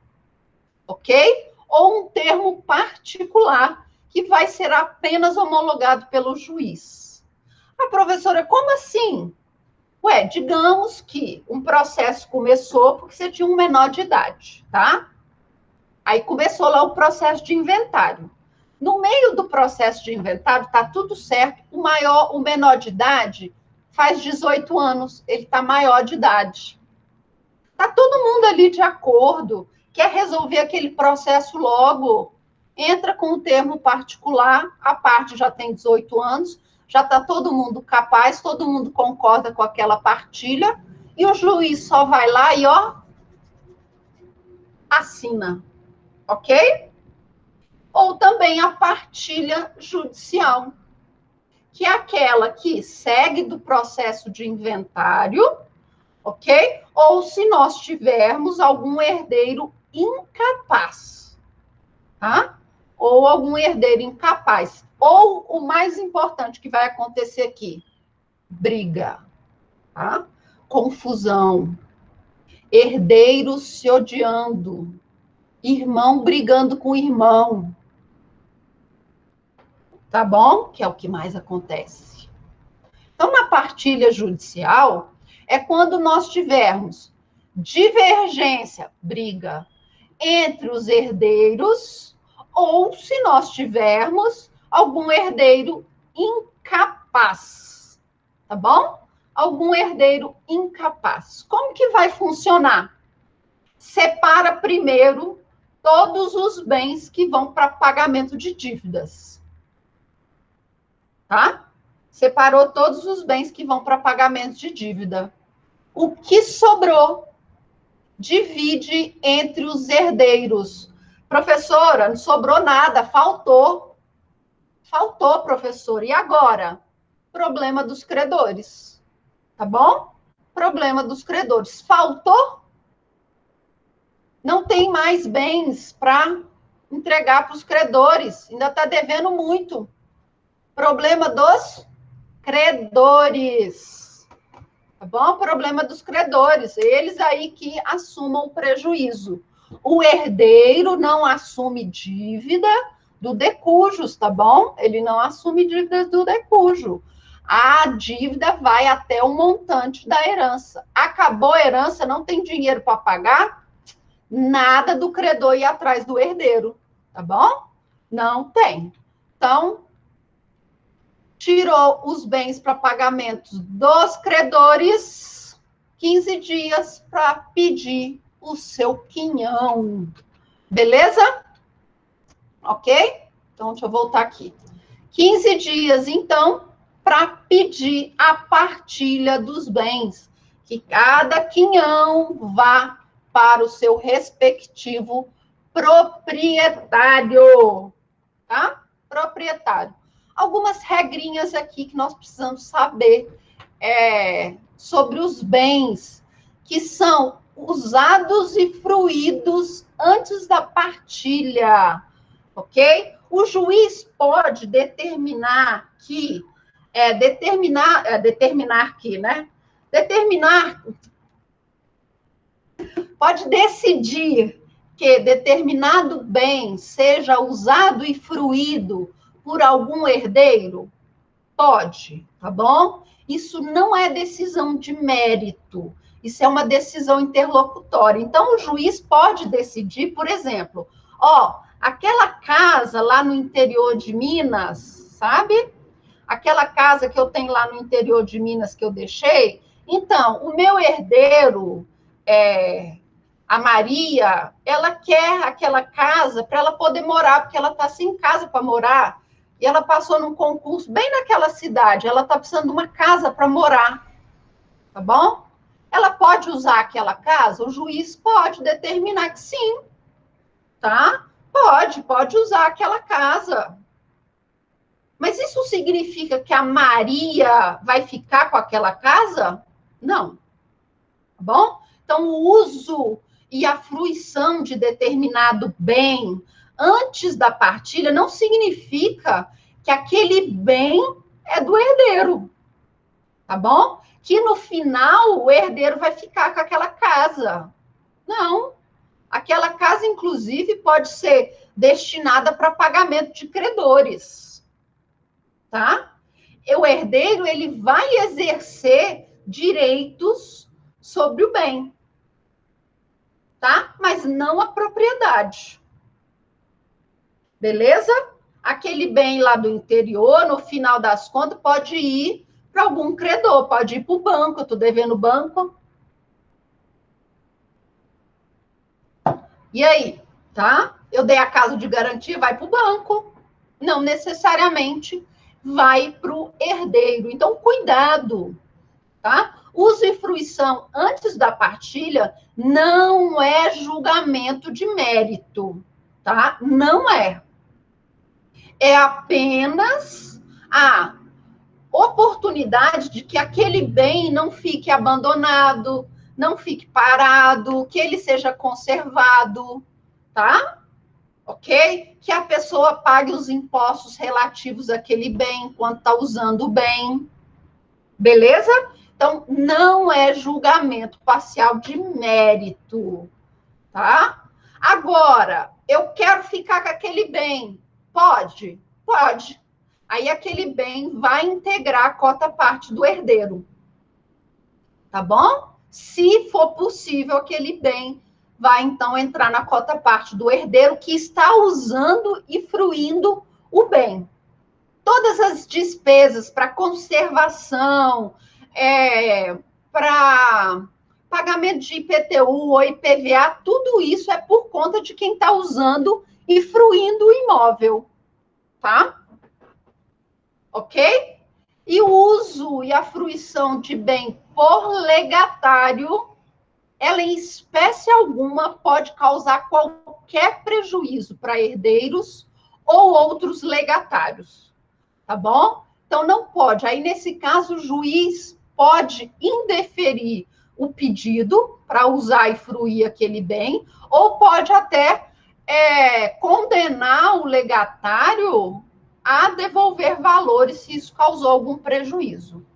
ok? Ou um termo particular, que vai ser apenas homologado pelo juiz. A professora, como assim? Ué, digamos que um processo começou porque você tinha um menor de idade, tá? Aí começou lá o processo de inventário. No meio do processo de inventário, tá tudo certo. O menor de idade faz 18 anos, ele tá maior de idade. Tá todo mundo ali de acordo, quer resolver aquele processo logo, entra com o termo particular, a parte já tem 18 anos, já está todo mundo capaz, todo mundo concorda com aquela partilha, e o juiz só vai lá e, ó, assina, ok? Ou também a partilha judicial, que é aquela que segue do processo de inventário, ok? Ou se nós tivermos algum herdeiro incapaz, tá? Ou algum herdeiro incapaz. Ou o mais importante que vai acontecer aqui, briga, tá? Confusão, herdeiros se odiando, irmão brigando com irmão, tá bom? Que é o que mais acontece. Então, na partilha judicial, é quando nós tivermos divergência, briga, entre os herdeiros, ou se nós tivermos algum herdeiro incapaz, tá bom? Algum herdeiro incapaz. Como que vai funcionar? Separa primeiro todos os bens que vão para pagamento de dívidas, tá? Separou todos os bens que vão para pagamento de dívida. O que sobrou, divide entre os herdeiros. Professora, não sobrou nada, faltou. Faltou, professora. E agora? Problema dos credores. Tá bom? Problema dos credores. Faltou? Não tem mais bens para entregar para os credores. Ainda está devendo muito. Problema dos credores. Tá bom? Problema dos credores. Eles aí que assumam o prejuízo. O herdeiro não assume dívida do decujus, tá bom? Ele não assume dívidas do decujo. A dívida vai até o montante da herança. Acabou a herança, não tem dinheiro para pagar? Nada do credor ir atrás do herdeiro, tá bom? Não tem. Então, tirou os bens para pagamentos dos credores, 15 dias para pedir o seu quinhão. Beleza? Ok? Então, deixa eu voltar aqui. 15 dias, então, para pedir a partilha dos bens. Que cada quinhão vá para o seu respectivo proprietário. Tá? Proprietário. Algumas regrinhas aqui que nós precisamos saber sobre os bens que são usados e fruídos antes da partilha, ok? O juiz pode determinar que, pode decidir que determinado bem seja usado e fruído por algum herdeiro? Pode, tá bom? Isso não é decisão de mérito, isso é uma decisão interlocutória. Então, o juiz pode decidir, por exemplo, ó, aquela casa lá no interior de Minas, sabe? Aquela casa que eu tenho lá no interior de Minas que eu deixei, então, o meu herdeiro, a Maria, ela quer aquela casa para ela poder morar, porque ela está sem casa para morar, e ela passou num concurso bem naquela cidade, ela está precisando de uma casa para morar, tá bom? Ela pode usar aquela casa? O juiz pode determinar que sim, tá? Pode usar aquela casa. Mas isso significa que a Maria vai ficar com aquela casa? Não. Tá bom? Então, o uso e a fruição de determinado bem antes da partilha não significa que aquele bem é do herdeiro. Tá bom? Que no final o herdeiro vai ficar com aquela casa. Não. Aquela casa, inclusive, pode ser destinada para pagamento de credores. Tá? O herdeiro, ele vai exercer direitos sobre o bem, tá? Mas não a propriedade. Beleza? Aquele bem lá do interior, no final das contas, pode ir para algum credor, pode ir para o banco, eu estou devendo o banco. E aí, tá? Eu dei a casa de garantia, vai para o banco. Não necessariamente vai para o herdeiro. Então, cuidado, tá? Uso e fruição antes da partilha não é julgamento de mérito, tá? Não é. É apenas a oportunidade de que aquele bem não fique abandonado, não fique parado, que ele seja conservado, tá? Ok? Que a pessoa pague os impostos relativos àquele bem enquanto está usando o bem. Beleza? Então, não é julgamento parcial de mérito, tá? Agora, eu quero ficar com aquele bem. Pode? Pode. Aí, aquele bem vai integrar a cota-parte do herdeiro. Tá bom? Se for possível, aquele bem vai, então, entrar na cota-parte do herdeiro que está usando e fruindo o bem. Todas as despesas para conservação, para pagamento de IPTU ou IPVA, tudo isso é por conta de quem está usando e fruindo o imóvel, tá? Ok? E o uso e a fruição de bem por legatário, ela em espécie alguma pode causar qualquer prejuízo para herdeiros ou outros legatários. Tá bom? Então, não pode. Aí, nesse caso, o juiz pode indeferir o pedido para usar e fruir aquele bem, ou pode até condenar o legatário a devolver valores se isso causou algum prejuízo.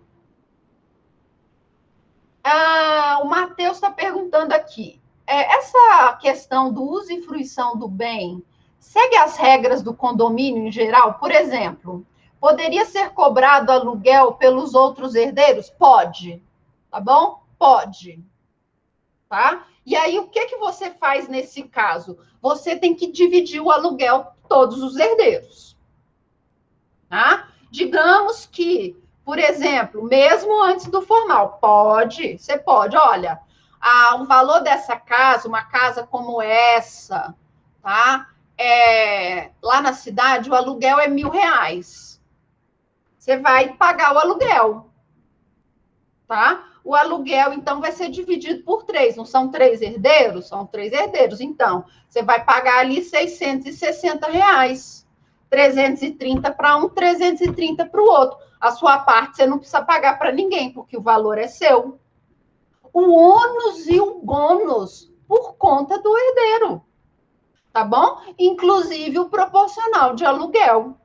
O Matheus está perguntando aqui, essa questão do uso e fruição do bem segue as regras do condomínio em geral? Por exemplo, poderia ser cobrado aluguel pelos outros herdeiros? Pode, tá bom? Pode, tá? E aí, o que você faz nesse caso? Você tem que dividir o aluguel todos os herdeiros, tá? Digamos que, por exemplo, mesmo antes do formal, você pode, olha, o valor dessa casa, uma casa como essa, tá? Lá na cidade, o aluguel é R$1.000. Você vai pagar o aluguel, tá? O aluguel, então, vai ser dividido por 3. Não são 3 herdeiros? São 3 herdeiros. Então, você vai pagar ali R$660. 330 para um, 330 para o outro. A sua parte você não precisa pagar para ninguém, porque o valor é seu. O ônus e o bônus por conta do herdeiro, tá bom? Inclusive o proporcional de aluguel.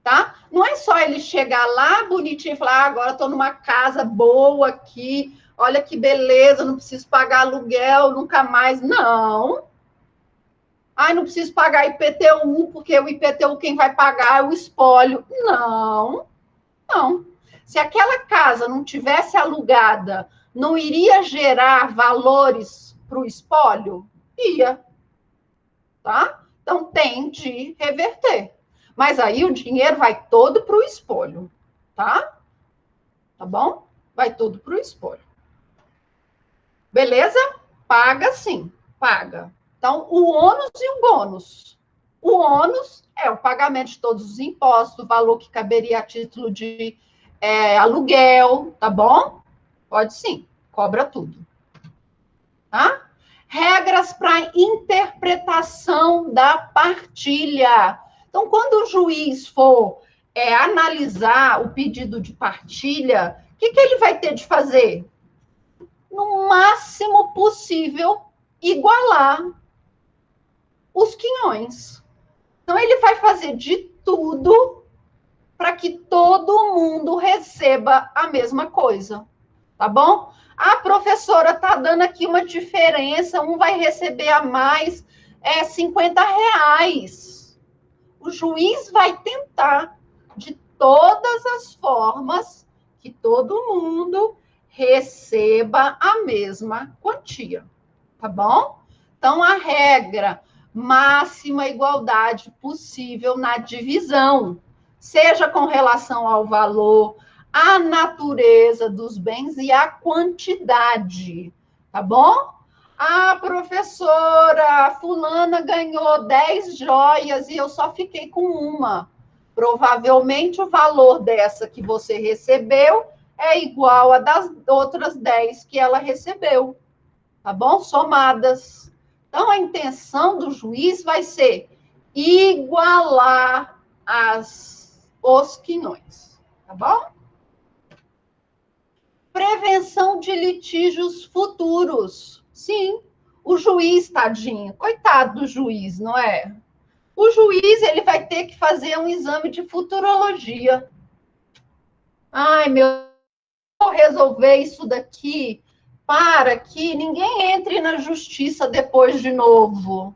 Tá? Não é só ele chegar lá bonitinho e falar, agora estou numa casa boa aqui, olha que beleza, não preciso pagar aluguel nunca mais. Não. Ah, não preciso pagar IPTU, porque o IPTU quem vai pagar é o espólio. Não, não. Se aquela casa não tivesse alugada, não iria gerar valores para o espólio? Ia, tá? Então tem de reverter. Mas aí o dinheiro vai todo para o espólio, tá? Tá bom? Vai todo para o espólio. Beleza? Paga sim, paga. Então, o ônus e o bônus. O ônus é o pagamento de todos os impostos, o valor que caberia a título de aluguel, tá bom? Pode sim, cobra tudo. Tá? Regras para interpretação da partilha. Então, quando o juiz for analisar o pedido de partilha, o que ele vai ter de fazer? No máximo possível, igualar os quinhões. Então, ele vai fazer de tudo para que todo mundo receba a mesma coisa, tá bom? A professora está dando aqui uma diferença, um vai receber a mais R$ 50. O juiz vai tentar, de todas as formas, que todo mundo receba a mesma quantia, tá bom? Então, a regra, máxima igualdade possível na divisão, seja com relação ao valor, à natureza dos bens e à quantidade, tá bom? A professora fulana ganhou 10 joias e eu só fiquei com uma. Provavelmente o valor dessa que você recebeu é igual a das outras 10 que ela recebeu, tá bom? Somadas. Então, a intenção do juiz vai ser igualar os quinhões, tá bom? Prevenção de litígios futuros. Sim, o juiz, tadinho, coitado do juiz, não é? O juiz, ele vai ter que fazer um exame de futurologia. Ai, vou resolver isso daqui para que ninguém entre na justiça depois de novo.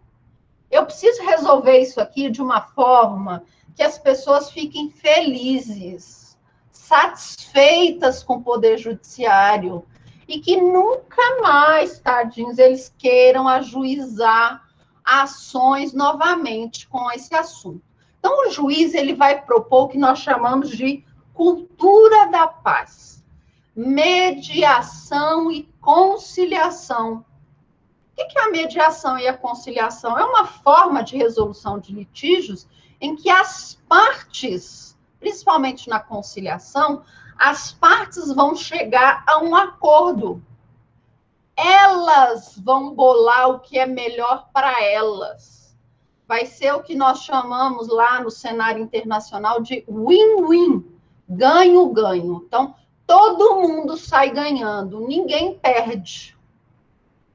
Eu preciso resolver isso aqui de uma forma que as pessoas fiquem felizes, satisfeitas com o poder judiciário e que nunca mais, tadinhos, eles queiram ajuizar ações novamente com esse assunto. Então, o juiz ele vai propor o que nós chamamos de cultura da paz, mediação e conciliação. O que é a mediação e a conciliação? É uma forma de resolução de litígios em que as partes, principalmente na conciliação, as partes vão chegar a um acordo. Elas vão bolar o que é melhor para elas. Vai ser o que nós chamamos lá no cenário internacional de win-win, ganho-ganho. Então, todo mundo sai ganhando, ninguém perde.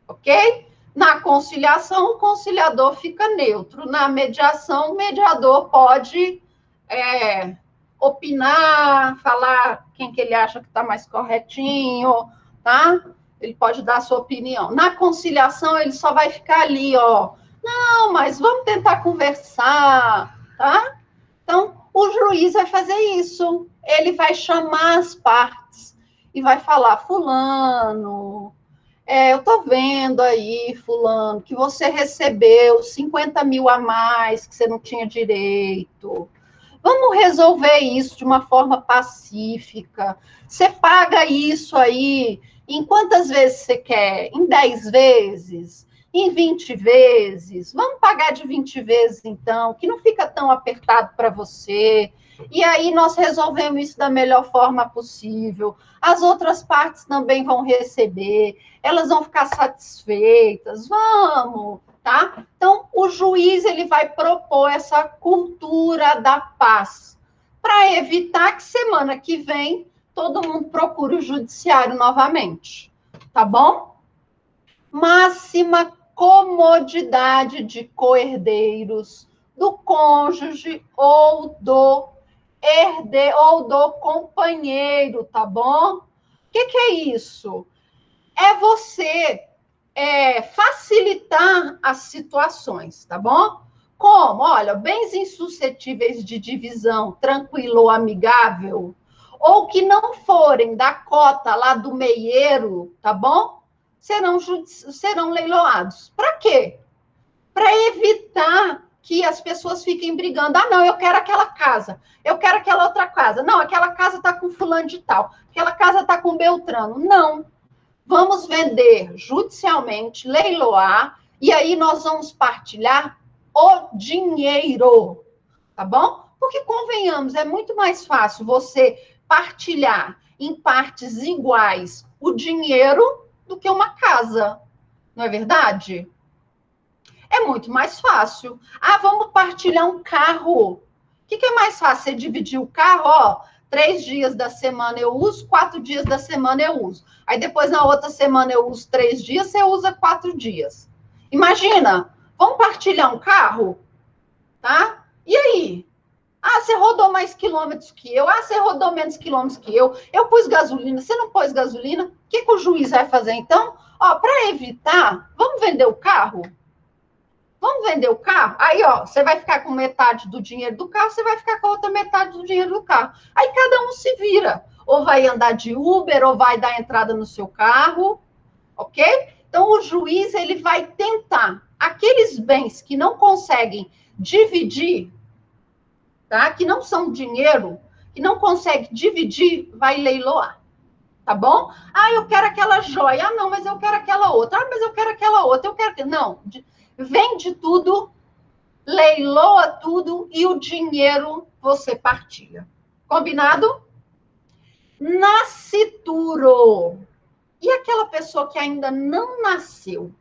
Ok? Na conciliação, o conciliador fica neutro. Na mediação, o mediador pode opinar, falar quem que ele acha que está mais corretinho, tá? Ele pode dar a sua opinião. Na conciliação, ele só vai ficar ali, ó. Não, mas vamos tentar conversar, tá? Então, o juiz vai fazer isso. Ele vai chamar as partes e vai falar, fulano, eu estou vendo aí, fulano, que você recebeu 50 mil a mais que você não tinha direito. Vamos resolver isso de uma forma pacífica. Você paga isso aí em quantas vezes você quer? Em 10 vezes? Em 20 vezes? Vamos pagar de 20 vezes, então, que não fica tão apertado para você. E aí nós resolvemos isso da melhor forma possível. As outras partes também vão receber, elas vão ficar satisfeitas, vamos, tá? Então, o juiz ele vai propor essa cultura da paz, para evitar que semana que vem todo mundo procure o judiciário novamente, tá bom? Máxima comodidade de coherdeiros, do cônjuge ou do ou do companheiro, tá bom? O que é isso? É você facilitar as situações, tá bom? Como? Olha, bens insuscetíveis de divisão, tranquilo ou amigável, ou que não forem da cota lá do meieiro, tá bom? Serão leiloados. Para quê? Para evitar que as pessoas fiquem brigando. Ah, não, eu quero aquela casa, eu quero aquela outra casa. Não, aquela casa está com fulano de tal, aquela casa está com Beltrano. Não. Vamos vender judicialmente, leiloar, e aí nós vamos partilhar o dinheiro, tá bom? Porque, convenhamos, é muito mais fácil você partilhar em partes iguais o dinheiro do que uma casa, não é verdade? É muito mais fácil. Ah, vamos partilhar um carro. O que é mais fácil? Você dividir o carro, ó, 3 dias da semana eu uso, 4 dias da semana eu uso. Aí depois, na outra semana, eu uso 3 dias, você usa 4 dias. Imagina, vamos partilhar um carro, tá? E aí? Ah, você rodou mais quilômetros que eu. Ah, você rodou menos quilômetros que eu. Eu pus gasolina, você não pôs gasolina. O que o juiz vai fazer, então? Ó, para evitar, vamos vender o carro? Vamos vender o carro? Aí, ó, você vai ficar com metade do dinheiro do carro, você vai ficar com a outra metade do dinheiro do carro. Aí cada um se vira. Ou vai andar de Uber, ou vai dar entrada no seu carro, ok? Então, o juiz, ele vai tentar aqueles bens que não conseguem dividir, tá? Que não são dinheiro, que não consegue dividir, vai leiloar. Tá bom? Ah, eu quero aquela joia. Ah, não, mas eu quero aquela outra. Ah, mas eu quero aquela outra. Eu quero. Não, vende tudo, leiloa tudo e o dinheiro você partilha. Combinado? Nascituro. E aquela pessoa que ainda não nasceu?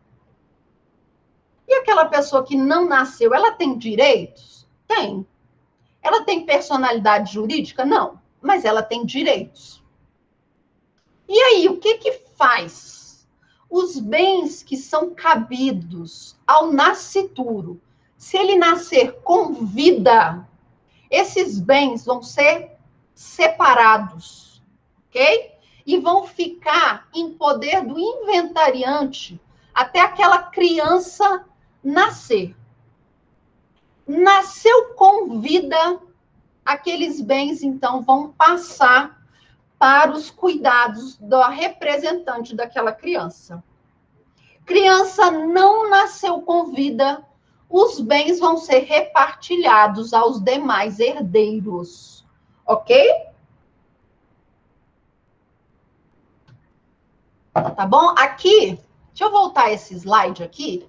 E aquela pessoa que não nasceu, ela tem direitos? Tem. Ela tem personalidade jurídica? Não. Mas ela tem direitos. E aí, o que faz? Os bens que são cabidos ao nascituro, se ele nascer com vida, esses bens vão ser separados, ok? E vão ficar em poder do inventariante até aquela criança nascer. Nasceu com vida, aqueles bens, então, vão passar para os cuidados da representante daquela criança. Criança não nasceu com vida, os bens vão ser repartilhados aos demais herdeiros. Ok? Tá bom? Aqui, deixa eu voltar esse slide aqui.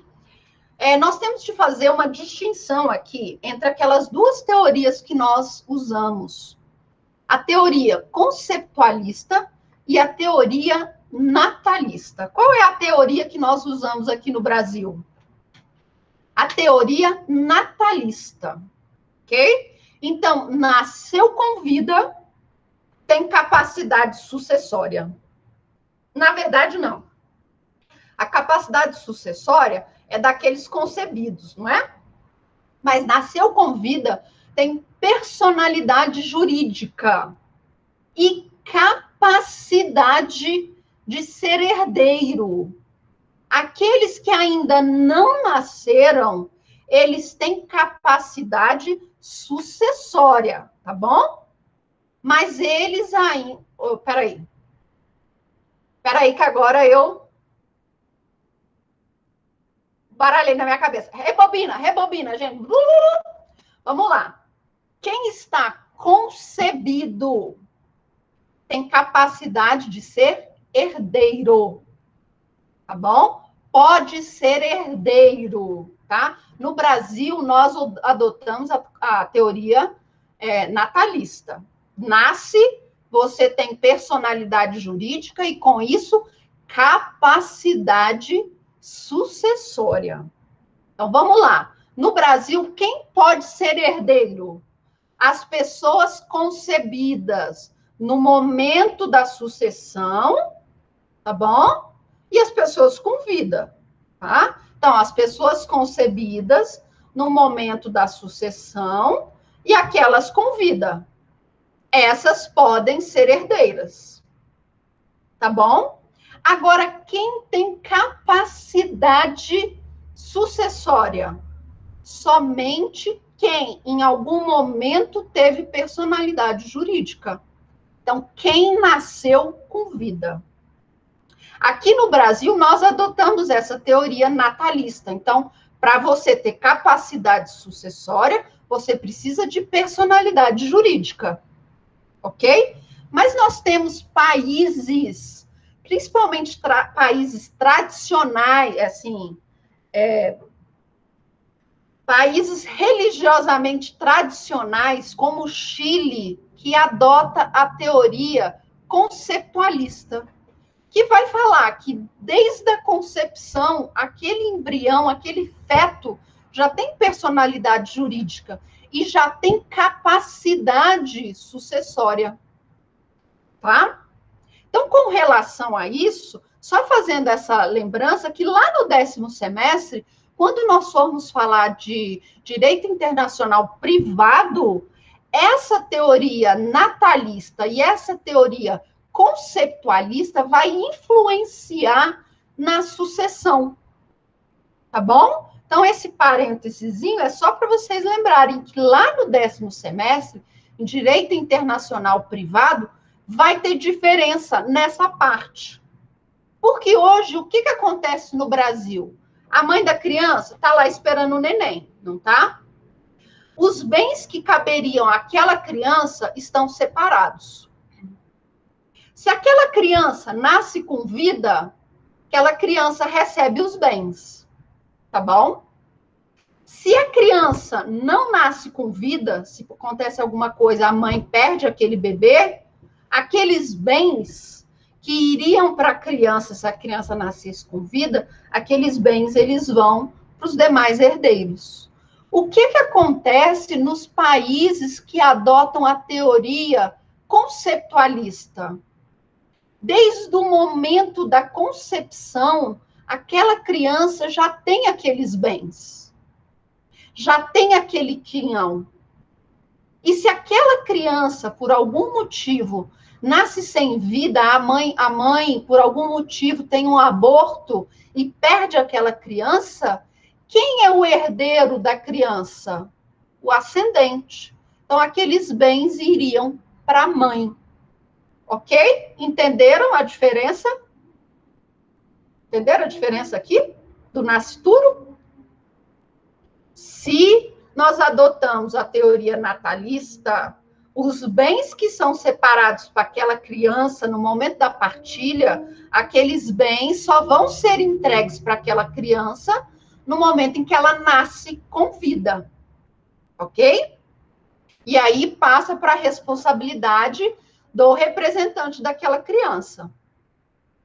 Nós temos de fazer uma distinção aqui entre aquelas duas teorias que nós usamos. A teoria conceptualista e a teoria natalista. Qual é a teoria que nós usamos aqui no Brasil? A teoria natalista, ok? Então, nasceu com vida, tem capacidade sucessória. Na verdade, não. A capacidade sucessória é daqueles concebidos, não é? Mas nasceu com vida, tem personalidade jurídica e capacidade de ser herdeiro. Aqueles que ainda não nasceram, eles têm capacidade sucessória, tá bom? Mas eles ainda... Oh, peraí que agora eu baralhei na minha cabeça. Rebobina, gente. Vamos lá. Quem está concebido tem capacidade de ser herdeiro, tá bom? Pode ser herdeiro, tá? No Brasil, nós adotamos a teoria natalista. Nasce, você tem personalidade jurídica e, com isso, capacidade sucessória. Então, vamos lá. No Brasil, quem pode ser herdeiro? As pessoas concebidas no momento da sucessão, tá bom? E as pessoas com vida, tá? Então, as pessoas concebidas no momento da sucessão e aquelas com vida. Essas podem ser herdeiras, tá bom? Agora, quem tem capacidade sucessória? Somente quem, em algum momento, teve personalidade jurídica. Então, quem nasceu com vida. Aqui no Brasil, nós adotamos essa teoria natalista. Então, para você ter capacidade sucessória, você precisa de personalidade jurídica. Ok? Mas nós temos países, principalmente países tradicionais, assim, países religiosamente tradicionais, como o Chile, que adota a teoria conceptualista, que vai falar que desde a concepção, aquele embrião, aquele feto, já tem personalidade jurídica e já tem capacidade sucessória, tá? Então, com relação a isso, só fazendo essa lembrança que lá no 10º semestre, quando nós formos falar de direito internacional privado, essa teoria natalista e essa teoria conceptualista vai influenciar na sucessão, tá bom? Então, esse parênteses é só para vocês lembrarem que lá no 10º semestre, em direito internacional privado, vai ter diferença nessa parte. Porque hoje, o que acontece no Brasil? A mãe da criança está lá esperando o neném, não tá? Os bens que caberiam àquela criança estão separados. Se aquela criança nasce com vida, aquela criança recebe os bens, tá bom? Se a criança não nasce com vida, se acontece alguma coisa, a mãe perde aquele bebê, aqueles bens que iriam para a criança, se a criança nascesse com vida, aqueles bens eles vão para os demais herdeiros. O que acontece nos países que adotam a teoria conceptualista? Desde o momento da concepção, aquela criança já tem aqueles bens, já tem aquele quinhão. E se aquela criança, por algum motivo, nasce sem vida, a mãe, por algum motivo, tem um aborto e perde aquela criança, quem é o herdeiro da criança? O ascendente. Então, aqueles bens iriam para a mãe. Ok? Entenderam a diferença? Entenderam a diferença aqui do nascituro? Se nós adotamos a teoria natalista, os bens que são separados para aquela criança no momento da partilha, aqueles bens só vão ser entregues para aquela criança no momento em que ela nasce com vida. Ok? E aí passa para a responsabilidade do representante daquela criança.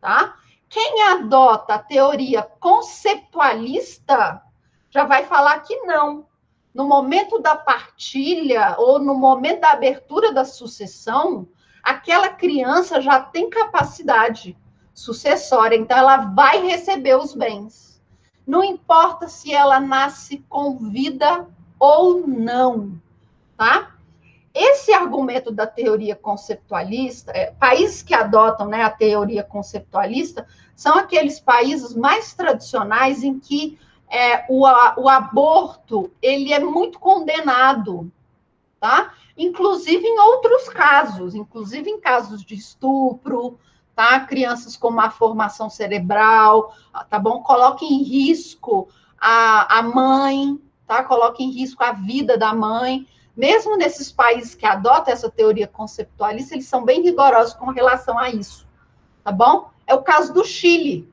Tá? Quem adota a teoria conceptualista já vai falar que não. No momento da partilha ou no momento da abertura da sucessão, aquela criança já tem capacidade sucessória, então ela vai receber os bens. Não importa se ela nasce com vida ou não, tá? Esse argumento da teoria conceptualista, países que adotam, né, a teoria conceptualista, são aqueles países mais tradicionais em que o aborto ele é muito condenado, tá? Inclusive em outros casos, inclusive em casos de estupro, tá? Crianças com má formação cerebral, tá bom? Coloca em risco a mãe, tá? Coloca em risco a vida da mãe. Mesmo nesses países que adotam essa teoria conceptualista, eles são bem rigorosos com relação a isso, tá bom? É o caso do Chile.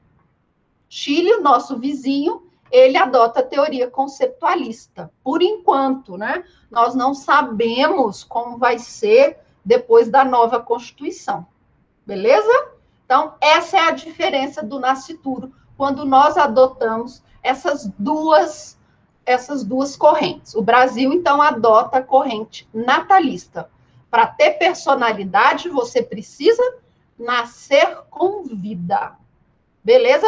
Chile, o nosso vizinho, ele adota a teoria conceptualista. Por enquanto, né? Nós não sabemos como vai ser depois da nova Constituição. Beleza? Então, essa é a diferença do nascituro, quando nós adotamos essas duas correntes. O Brasil, então, adota a corrente natalista. Para ter personalidade, você precisa nascer com vida. Beleza?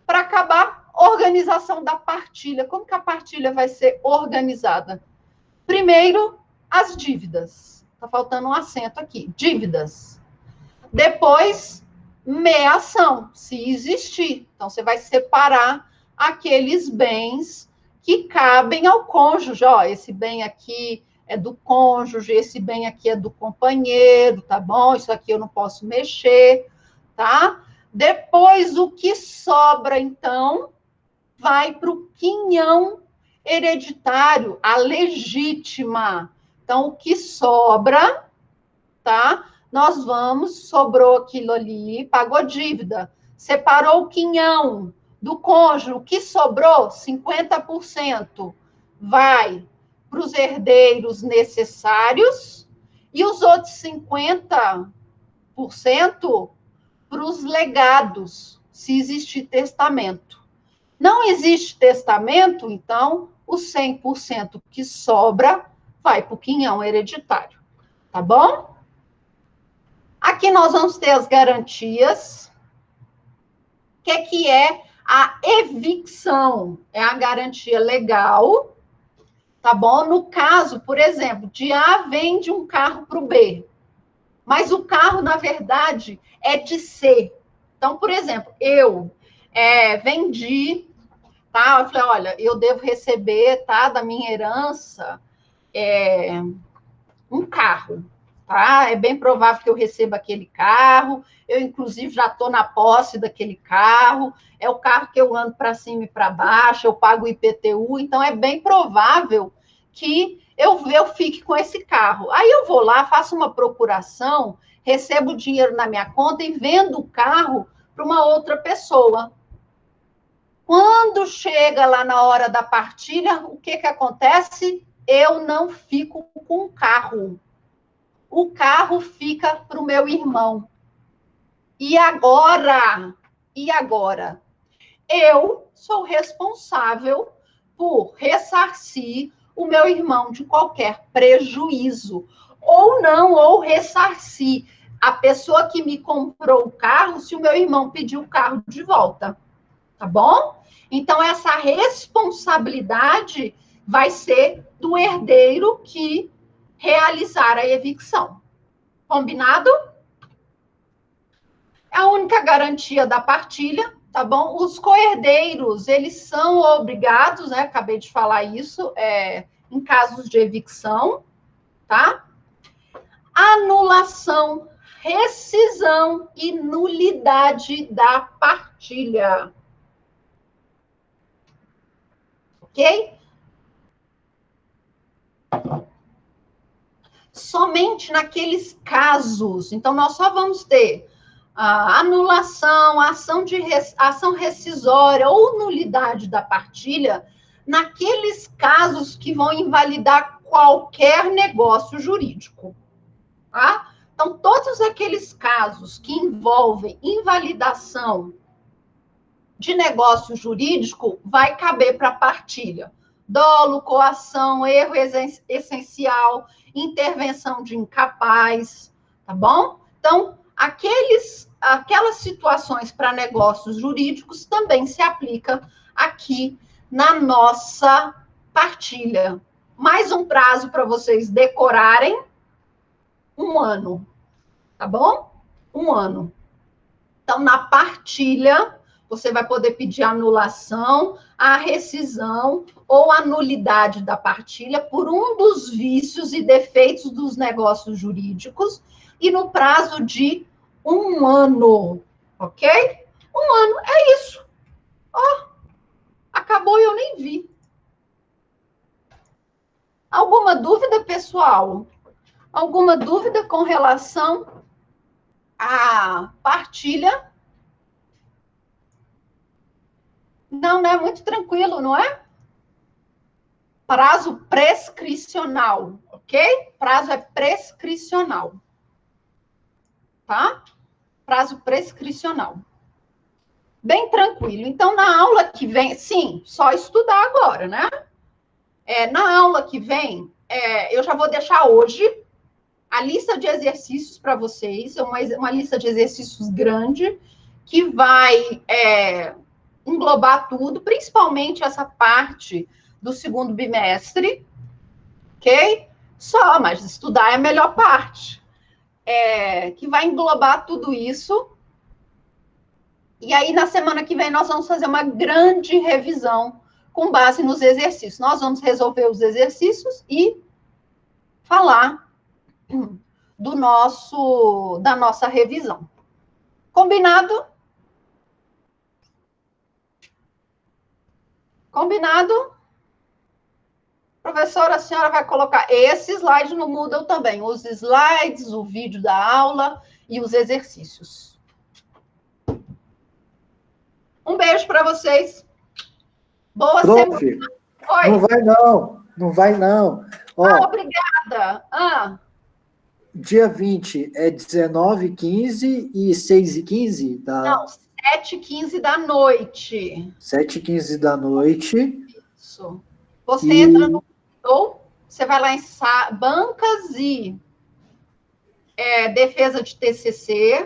Para acabar, organização da partilha. Como que a partilha vai ser organizada? Primeiro, as dívidas. Está faltando um acento aqui. Dívidas. Depois, meação, se existir. Então, você vai separar aqueles bens que cabem ao cônjuge. Ó, esse bem aqui é do cônjuge, esse bem aqui é do companheiro, tá bom? Isso aqui eu não posso mexer, tá? Depois, o que sobra, então, vai para o quinhão hereditário, a legítima. Então, o que sobra, tá? Nós vamos, sobrou aquilo ali, pagou dívida, separou o quinhão do cônjuge, o que sobrou, 50%, vai para os herdeiros necessários e os outros 50% para os legados, se existir testamento. Não existe testamento, então o 100% que sobra vai para o quinhão hereditário, tá bom? Aqui nós vamos ter as garantias. O que é a evicção? É a garantia legal, tá bom? No caso, por exemplo, de A vende um carro para o B, mas o carro, na verdade, é de C. Então, por exemplo, eu vendi, tá? Eu falei, olha, eu devo receber, tá, da minha herança, um carro, tá? É bem provável que eu receba aquele carro, eu, inclusive, já estou na posse daquele carro, é o carro que eu ando para cima e para baixo, eu pago o IPTU, então é bem provável que eu fique com esse carro. Aí eu vou lá, faço uma procuração, recebo o dinheiro na minha conta e vendo o carro para uma outra pessoa. Quando chega lá na hora da partilha, o que acontece? Eu não fico com o carro. O carro fica para o meu irmão. E agora? Eu sou responsável por ressarcir o meu irmão de qualquer prejuízo. Ou não, ou ressarcir a pessoa que me comprou o carro se o meu irmão pedir o carro de volta. Tá bom? Então, essa responsabilidade vai ser do herdeiro que realizar a evicção. Combinado? É a única garantia da partilha, tá bom? Os coherdeiros, eles são obrigados, né? Acabei de falar isso, em casos de evicção, tá? Anulação, rescisão e nulidade da partilha. Ok? Somente naqueles casos. Então, nós só vamos ter a anulação, a ação rescisória ou nulidade da partilha naqueles casos que vão invalidar qualquer negócio jurídico. Tá? Então, todos aqueles casos que envolvem invalidação de negócio jurídico vai caber para partilha. Dolo, coação, erro essencial, intervenção de incapaz, tá bom? Então, aquelas situações para negócios jurídicos também se aplica aqui na nossa partilha. Mais um prazo para vocês decorarem, 1 ano, tá bom? 1 ano. Então, na partilha, você vai poder pedir a anulação, a rescisão ou a nulidade da partilha por um dos vícios e defeitos dos negócios jurídicos e no prazo de 1 ano, ok? 1 ano, é isso. Ó, acabou e eu nem vi. Alguma dúvida, pessoal? Alguma dúvida com relação à partilha? Não, é muito tranquilo, não é? Prazo prescricional, ok? Prazo é prescricional. Tá? Prazo prescricional. Bem tranquilo. Então, na aula que vem, sim, só estudar agora, né? Na aula que vem, eu já vou deixar hoje a lista de exercícios para vocês, uma lista de exercícios grande, que vai englobar tudo, principalmente essa parte do segundo bimestre, ok? Só, mas estudar é a melhor parte. Que vai englobar tudo isso, E aí, na semana que vem, nós vamos fazer uma grande revisão com base nos exercícios. Nós vamos resolver os exercícios e falar da nossa revisão. Combinado? Combinado? Professora, a senhora vai colocar esse slide no Moodle também, os slides, o vídeo da aula e os exercícios. Um beijo para vocês. Boa Prof, semana. Oi. não vai não, não vai não. Ó, obrigada. Dia 20 é 19h15 e 6h15 Não, 7h15 da noite. 7h15 da noite. Isso. Você entra no Moodle, você vai lá em bancas e defesa de TCC,